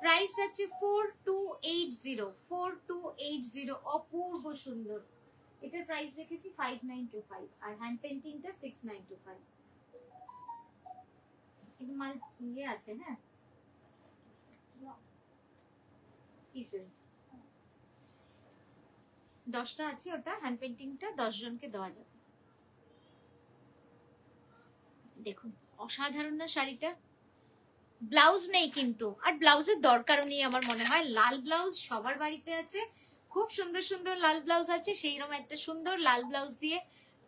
প্রাইস আছে 4280, 4280, অপূর্ব সুন্দর। এটার প্রাইস রেখেছি 5925 আর হ্যান্ড পেইন্টিংটা 6925। এই মাল ইয়ে আছে, হ্যাঁ পিসেস 10টা আছে, ওটা হ্যান্ড পেইন্টিংটা 10 জনকে দেওয়া যাবে। দেখুন অসাধারণ না শাড়িটা। ব্লাউজ নেই কিন্তু, আর ব্লাউজের দরকারও নেই আমার মনে হয়। লাল ব্লাউজ সবার বাড়িতে আছে, খুব সুন্দর সুন্দর লাল ব্লাউজ আছে। সেইরকম একটা সুন্দর লাল ব্লাউজ দিয়ে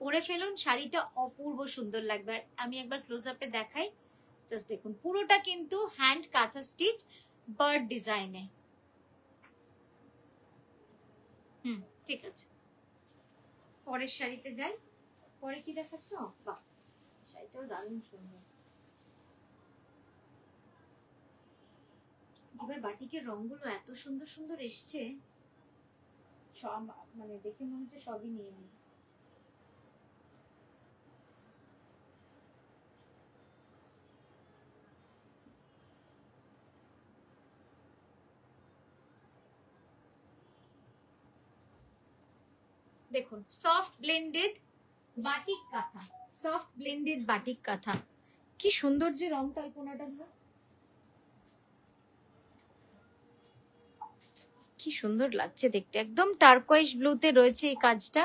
পরে ফেলুন, শাড়িটা অপূর্ব সুন্দর লাগবে। আর আমি একবার ক্লোজ আপে দেখাই, জাস্ট দেখুন পুরোটা কিন্তু হ্যান্ড কাঁথা স্টিচ বার্ড ডিজাইনে। ঠিক আছে, পরের শাড়িতে যাই। পরে কি দেখাচ্ছ? বাহ, শাড়িটাও দারুণ সুন্দর। এবার বাটিকের রংগুলো এত সুন্দর সুন্দর এসছে, সব মানে দেখে মনে হচ্ছে সবই নিয়ে নিই। দেখুন সফট ব্লেন্ডেড বাটিক কাঁথা, সফট ব্লেন্ডেড বাটিক কাঁথা। কি সুন্দর যে রংটা, আলপনাটা কি সুন্দর লাগছে দেখতে। একদম টারকোয়েজ ব্লুতে রয়েছে এই কাজটা।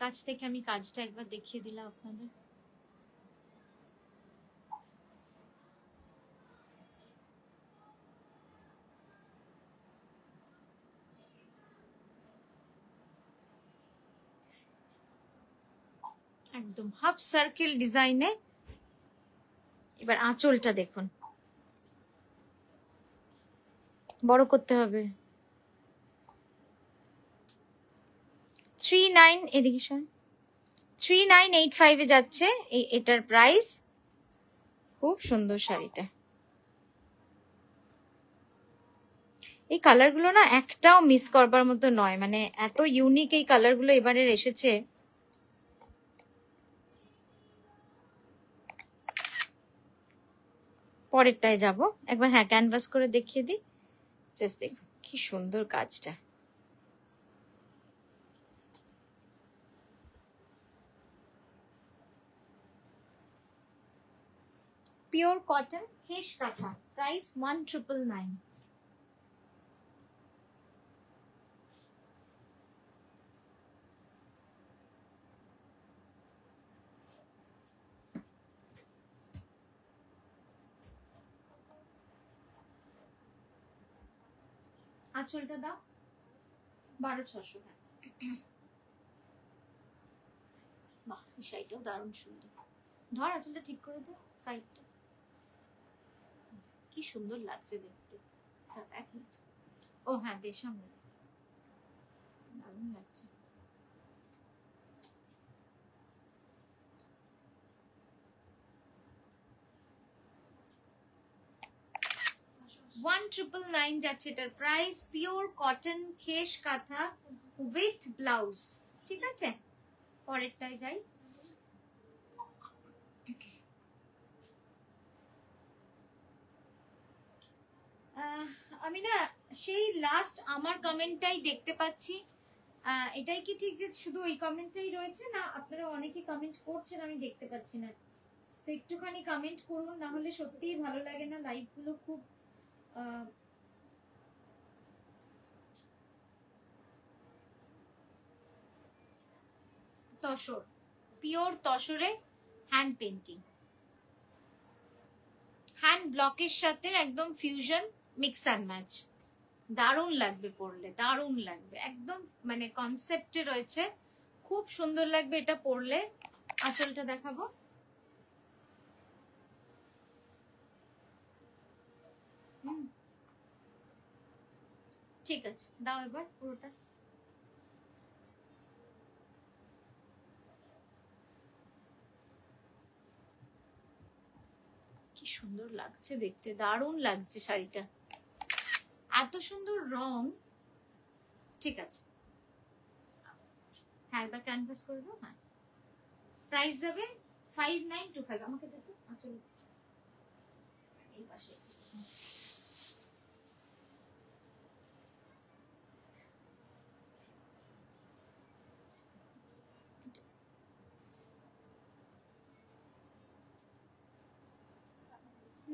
কাছ থেকে আমি কাজটা একবার দেখিয়ে দিলাম আপনাদের। একদম হাফ সার্কেল ডিজাইনে। এবার আঁচলটা দেখুন, বড় করতে হবে। 3985 এ যাচ্ছে এটার প্রাইস। খুব সুন্দর শাড়িটা। এই কালার গুলো না একটাও মিস করবার মতো নয়, মানে এত ইউনিক এই কালার গুলো এবারের এসেছে। পরেরটায় যাব একবার, হ্যাঁ ক্যানভাস করে দেখিয়ে দিই। জাস্ট দেখুন কি সুন্দর কাজটা। পিওর কটন খেস কাঁথা, প্রাইস 1999। আঁচলটা দাও 12600। বাহ, এই শাড়িটাও দারুণ সুন্দর। ধর আঁচলটা ঠিক করে দে, সাইডটা কি সুন্দর লাগছে দেখতে। এক মিনিট, ও হ্যাঁ দে সামনে, দারুণ লাগছে। $1999 যাচ্ছে এটার প্রাইস। পিওর কটন খেস কাঁথা উইথ ব্লাউজ। ঠিক আছে, পরেরটায় যাই। আমি না সেই লাস্ট আমার কমেন্টটাই দেখতে পাচ্ছি। এটাই কি ঠিক যে শুধু ওই কমেন্টটাই রয়েছে, না আপনারা অনেকে কমেন্ট করছেন আমি দেখতে পাচ্ছি না? তো একটুখানি কমেন্ট করুন, না হলে সত্যিই ভালো লাগে না লাইভ গুলো। খুব তসর, পিওর তসরে হ্যান্ড পেইন্টিং, হ্যান্ড ব্লকের সাথে একদম ফিউশন মিক্স অ্যান্ড ম্যাচ। দারুণ লাগবে পরলে, দারুণ লাগবে। একদম মানে কনসেপ্টে রয়েছে, খুব সুন্দর লাগবে এটা পরলে। আঁচলটা দেখাবো। ঠিক আছে, দাও এবার পুরোটা। কি সুন্দর লাগছে দেখতে, দারুণ লাগছে শাড়িটা, এত সুন্দর রং। ঠিক আছে, হ্যাঁ একবার ক্যানভাস করে দাও। হ্যাঁ, প্রাইস যাবে 5925। আমাকে দেখো আসলে এই পাশে।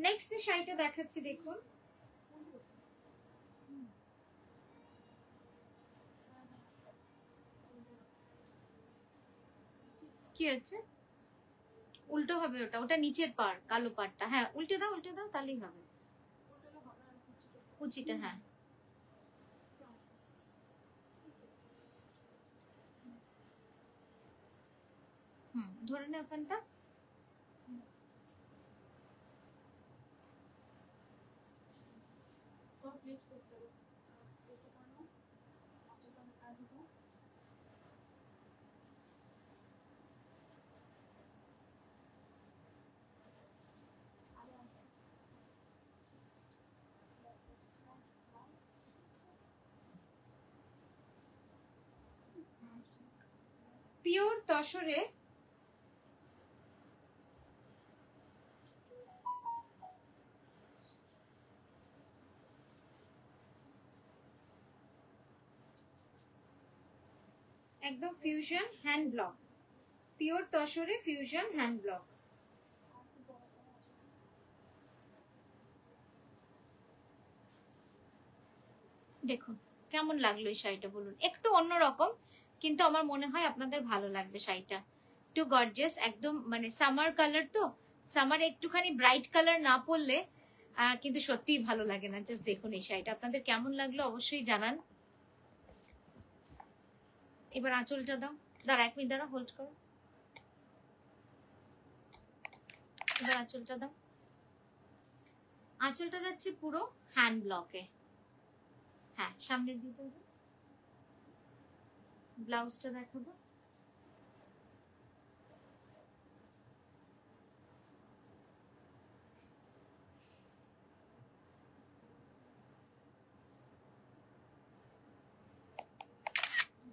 নেক্সট যে শাড়িটা দেখাচ্ছি দেখুন, কি হচ্ছে, উল্টো হবে ওটা, ওটা নিচের পার, কালো পাড়টা। হ্যাঁ উল্টে দাও, উল্টে দাও, তাহলেই হবে। কুচিটা, হ্যাঁ ধরে নে ওখানটা। পিওর তসরে একদম ফিউশন হ্যান্ড ব্লক, পিওর তসরে ফিউশন হ্যান্ড ব্লক। দেখুন কেমন লাগলো এই শাড়িটা বলুন, একটু অন্যরকম কিন্তু আমার মনে হয় আপনাদের ভালো লাগবে শাড়িটা। একটু গর্জিয়াস, একদম মানে সামার কালার, তো সামারে একটুখানি ব্রাইট কালার না পরলে কিন্তু সত্যিই ভালো লাগে না। জাস্ট দেখুন এই শাড়িটা আপনাদের কেমন লাগলো অবশ্যই জানান। এবার আঁচলটা দাও, দাঁড়া 1 মিনিট, দাঁড়া হোল্ড করো। এবার আঁচলটা দাও। আঁচলটা যাচ্ছে পুরো হ্যান্ড ব্লকে, হ্যাঁ সামনে দিতে হবে। ব্লাউজটা দেখাবো।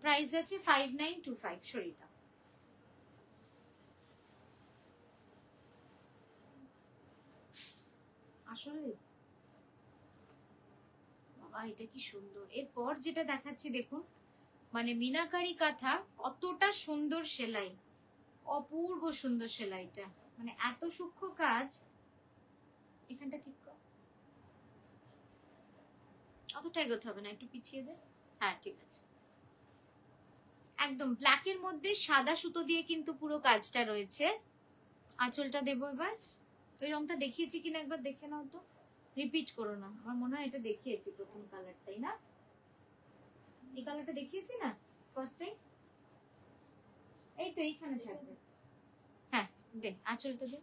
প্রাইস আছে 5925। সরিতা আসলে বাবা এটা কি সুন্দর। এরপর যেটা দেখাচ্ছি দেখুন, মানে মিনাকারি কাঁথা, কতটা সুন্দর সেলাই, অপূর্ব সুন্দর সেলাইটা, মানে এত সূক্ষ্ম কাজ। এখানটা ঠিক কর, অতটা এগোতে হবে না, একটু পিছিয়ে দে। হ্যাঁ ঠিক আছে। একদম ব্ল্যাকের মধ্যে সাদা সুতো দিয়ে কিন্তু পুরো কাজটা রয়েছে। আঁচলটা দেবো এবার। ওই রংটা দেখিয়েছি কিনা একবার দেখে নাও তো, রিপিট করো না, আমার মনে হয় এটা দেখিয়েছি প্রথম কালারটাই না, এই কালারটা দেখিয়েছি না ফার্স্ট টাইম। এই তো এইখানে থাকবে। হ্যাঁ দে আঁচলটা দে।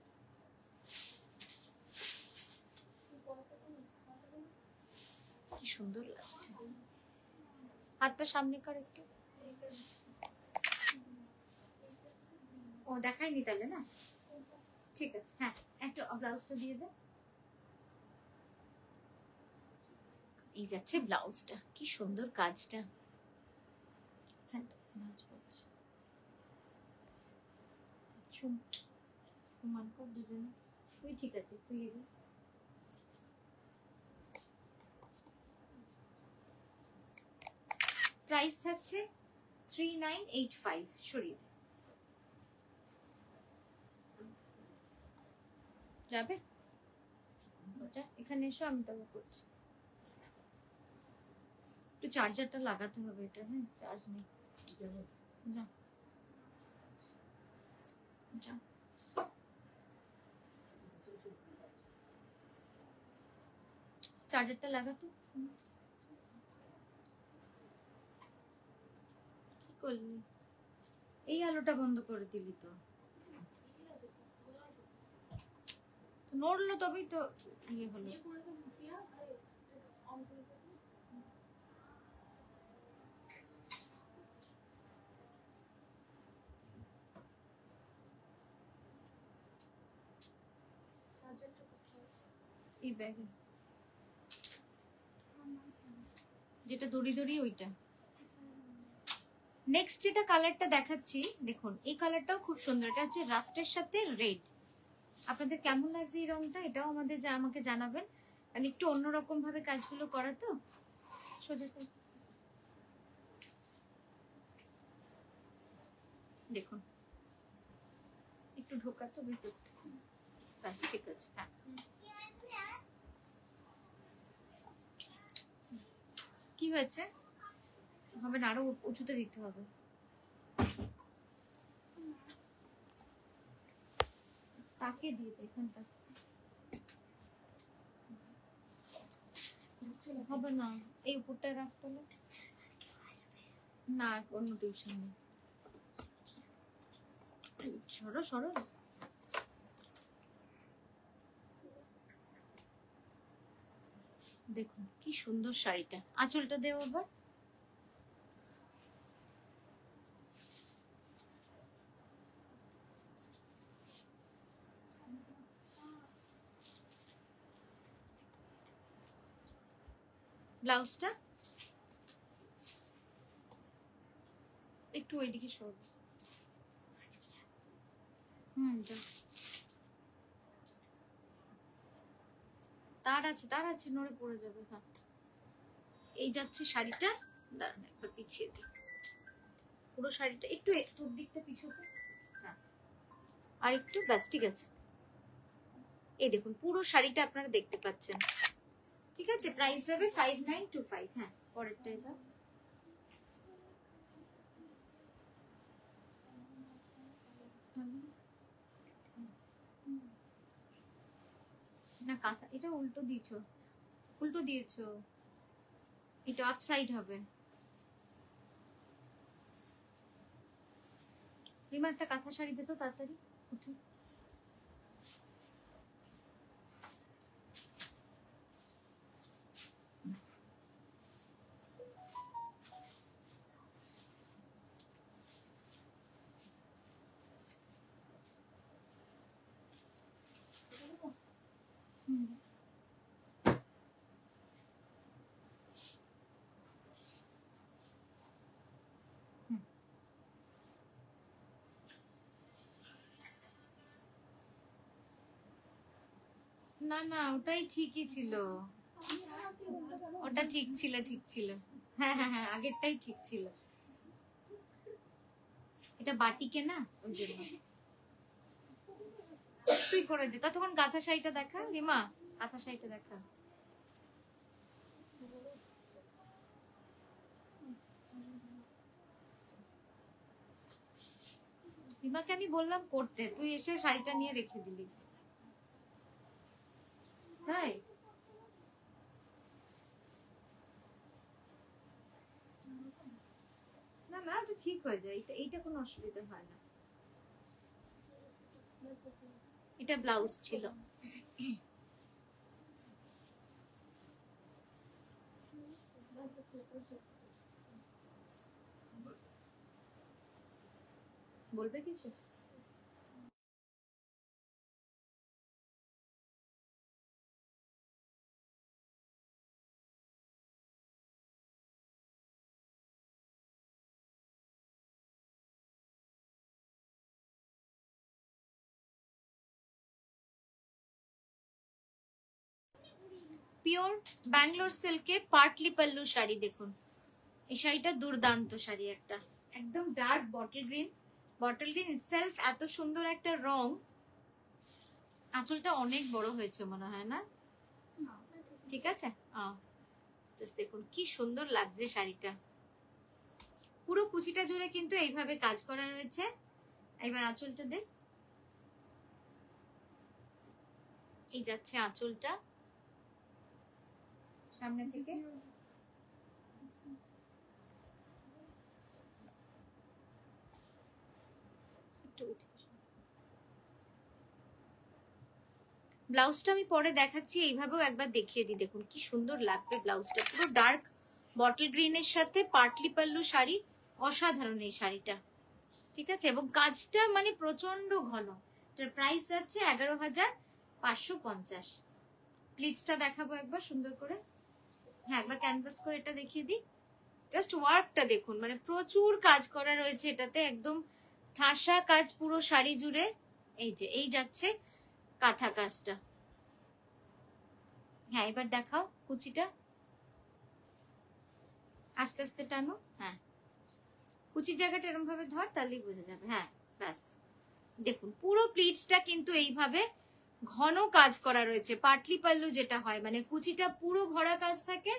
কি সুন্দর লাগছে, হাতটা সামনে কর একটু। ও দেখাইনি তাহলে না, ঠিক আছে। হ্যাঁ একটা ব্লাউজটা দিয়ে দে। এই যাচ্ছে ব্লাউজটা, কি সুন্দর কাজটা। নাচ করছে, সমান কর দুজনে। তুই ঠিক আছিস, তুই এগো। প্রাইস থাকছে 3985। সরিয়ে দে, যাবে ওটা। এখানে এসো, আমি তবে করছি। একটু চার্জারটা লাগাতে হবে এটা, হ্যাঁ চার্জ নেই। যা যা, চার্জারটা লাগাতে। কি করলি? এই আলোটা বন্ধ করে দিলি তো, নড়লো তবেই তো ইয়ে হলো। এই ব্যাগে যেটা দড়ি দড়ি ওইটা। নেক্সট যেটা কালারটা দেখাচ্ছি দেখুন, এই কালারটাও খুব সুন্দর। এটা হচ্ছে রাস্টের সাথে রেড। আপনাদের কেমন লাগছে এই রংটা, এটাও আমাকে জানাবেন, কারণ একটু অন্যরকম ভাবে কাজগুলো করা তো। সোজা দেখুন একটু ঢোকা তো ভিতরটা, ব্যাস ঠিক আছে। হ্যাঁ কি হয়েছে, হবে না, আরো উঁচুতে দিতে হবে। তাকে দিয়ে এখানটা হবে না, এই উপরটা রাখতে হবে না, অন্য টিউশন নেই। সরো সরো, দেখুন কি সুন্দর শাড়িটা। আঁচলটা দেও আবার, ব্লাউজটা একটু ওইদিকে সর। যা, তার আছে নড়ে পড়ে যাবে। হ্যাঁ এই যাচ্ছে শাড়িটা, দাঁড়ান একবার পিছিয়ে দিই পুরো শাড়িটা, একটু তোর দিকটা পিছোতে। হ্যাঁ আর একটু, ব্যাস ঠিক আছে। এই দেখুন পুরো শাড়িটা আপনারা দেখতে পাচ্ছেন, ঠিক আছে। প্রাইস যাবে 5925। হ্যাঁ পরেরটায় যাও। না কাঁথা, এটা উল্টো দিয়েছো, উল্টো দিয়েছো, এটা আপ সাইড হবে। রিমা একটা কাঁথা শাড়ি দে তো তাড়াতাড়ি উঠে। না না ওটাই ঠিকই ছিল, ওটা ঠিক ছিল, ঠিক ছিল। হ্যাঁ হ্যাঁ হ্যাঁ আগেরটাই ঠিক ছিল, এটা বাটিকে না ওই জন্য। তুই করে দে ততক্ষণ, কাঁথা শাড়িটা দেখা রিমা, কাঁথা শাড়িটা দেখা। রিমাকে আমি বললাম করতে, তুই এসে শাড়িটা নিয়ে রেখে দিলি। তাই না না ওটা ঠিক হয়ে যায়, এইটা কোনো অসুবিধা হয় না। এটা ব্লাউজ ছিল। বলবে কিছু? পিওর ব্যাঙ্গালোর সিল্কে পার্টলি পাল্লু শাড়ি দেখুন, এই শাড়িটা দুর্দান্ত শাড়ি, একটা একদম dark bottle green, bottle green itself এত সুন্দর একটা রং। আঁচলটা অনেক বড় হয়েছে মনে হয় না, ঠিক আছে। দেখুন কি সুন্দর লাগছে শাড়িটা, পুরো কুচিটা জুড়ে কিন্তু এইভাবে কাজ করা রয়েছে। এবার আঁচলটা দেখ, এই যাচ্ছে আঁচলটা সামনে থেকে, ব্লাউজটা আমি পরে দেখাচ্ছি, এইভাবেও একবার দেখিয়ে দিই। দেখুন কি সুন্দর লাগবে ব্লাউজটা, পুরো ডার্ক বটল গ্রিনের সাথে পাটলি পাল্লু শাড়ি, অসাধারণ এই শাড়িটা, ঠিক আছে। এবং কাজটা মানে প্রচন্ড ঘন। এটার প্রাইস যাচ্ছে 11,550। প্লিটসটা দেখাবো একবার সুন্দর করে। হ্যাঁ, একবার ক্যানভাস করে এটা দেখিয়ে দিই। জাস্ট ওয়ার্কটা দেখুন, মানে প্রচুর কাজ করা রয়েছে এটাতে, একদম ঠাসা কাজ পুরো শাড়ি জুড়ে। এই যে এই যাচ্ছে কাঁথা কাজটা। হ্যাঁ, এবার দেখাও কুচিটা, আস্তে আস্তে টানো। হ্যাঁ, কুচির জায়গাটা এরকম ভাবে ধর, তাহলেই বোঝা যাবে। হ্যাঁ, ব্যাস দেখুন পুরো প্লিটসটা কিন্তু এইভাবে ঘন কাজ করা রয়েছে। পাটলি পাল্লু যেটা হয়, মানে কুচিটা পুরো ভরা কাজ থাকে,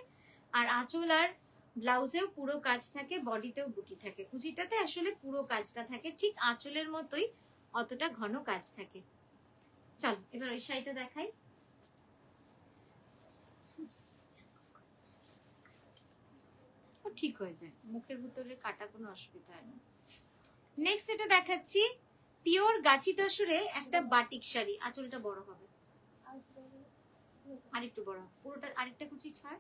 আর আঁচল আর ব্লাউজেও পুরো কাজ থাকে, বডিতেও বুটি থাকে। কুচিটাতে আসলে পুরো কাজটা থাকে, ঠিক আঁচলের মতোই অতটা ঘন কাজ থাকে। চল এবার ওই শাড়িটা দেখাই। ঠিক হয়ে যায়, মুখের ভিতরে কাটা কোনো অসুবিধা হয় না। নেক্সট এটা দেখাচ্ছি পিওর গাছি তসরে একটা বাটিক শাড়ি। আঁচলটা বড় হবে, আরেকটু বড়, পুরোটা আরেকটা কুচি ছাড়।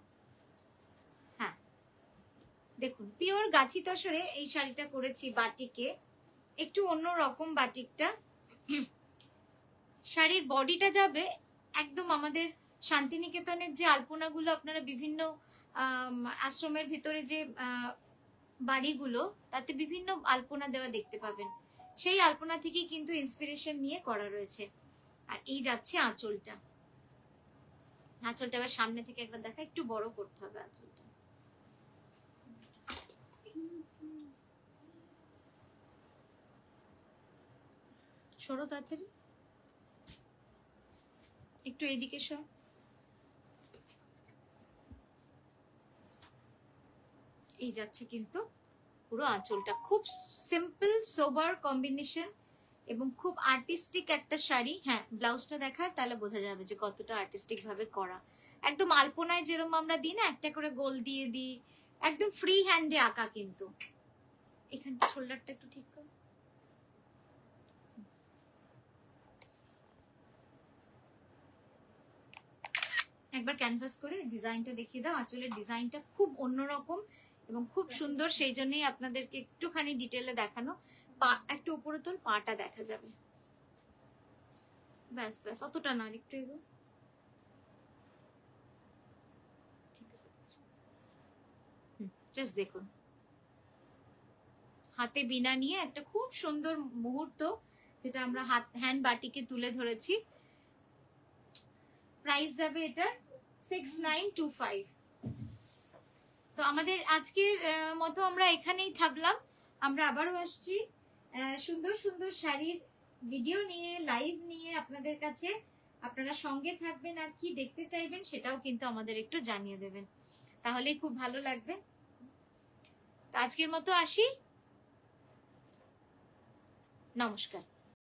হ্যাঁ, দেখুন পিওর গাছি তসরে এই শাড়িটা করেছি বাটিকে, একটু অন্য রকম বাটিকটা। শাড়ির বডিটা যাবে একদম আমাদের শান্তিনিকেতনের যে আলপনাগুলো আপনারা বিভিন্ন আশ্রমের ভিতরে যে বাড়িগুলো, তাতে বিভিন্ন আলপনা দেওয়া দেখতে পাবেন, সেই আলপনা থেকেই কিন্তু ইন্সপিরেশন নিয়ে করা রয়েছে। আর এই যাচ্ছে আঁচলটা। আঁচলটা এবার সামনে থেকে একবার দেখা, একটু বড় করতে হবে আঁচলটা। সরো তাড়াতাড়ি, একটু এইদিকে সর। এই যাচ্ছে কিন্তু পুরো আঁচলটা, খুব সিম্পল সোবার কম্বিনেশন এবং খুব আর্টিস্টিক একটা শাড়ি। হ্যাঁ, ব্লাউজটা দেখা, তাহলে বোঝা যাবে যে কতটা আর্টিস্টিক ভাবে করা। একদম আলপনায় যেরকম আমরা দিই না, একটা করে গোল দিয়ে দিই, একদম ফ্রি হ্যান্ডে আঁকা কিন্তু। এখানটা শোল্ডারটা একটু ঠিক কর। একবার ক্যানভাস করে ডিজাইনটা দেখিয়ে দাও। আঁচলের ডিজাইনটা খুব অন্যরকম এবং খুব সুন্দর, সেই জন্যই আপনাদেরকে একটুখানি ডিটেলে দেখানো। পা একটু উপরে তোল, পাটা দেখা যাবে। ব্যাস ব্যাস, অতটা না, একটু এগো। জাস্ট দেখুন, হাতে বিনা নিয়ে একটা খুব সুন্দর মুহূর্ত, যেটা আমরা হ্যান্ড বাটিকে তুলে ধরেছি। প্রাইস যাবে এটার 6925। তো আমাদের আজকের মতো আমরা এখানেই থাকলাম। আমরা আবারও আসছি সুন্দর সুন্দর শাড়ির ভিডিও নিয়ে, লাইভ নিয়ে আপনাদের কাছে। আপনারা সঙ্গে থাকবেন, আর কি দেখতে চাইবেন সেটাও কিন্তু আমাদের একটু জানিয়ে দেবেন, তাহলেই খুব ভালো লাগবে। তো আজকের মতো আসি, নমস্কার।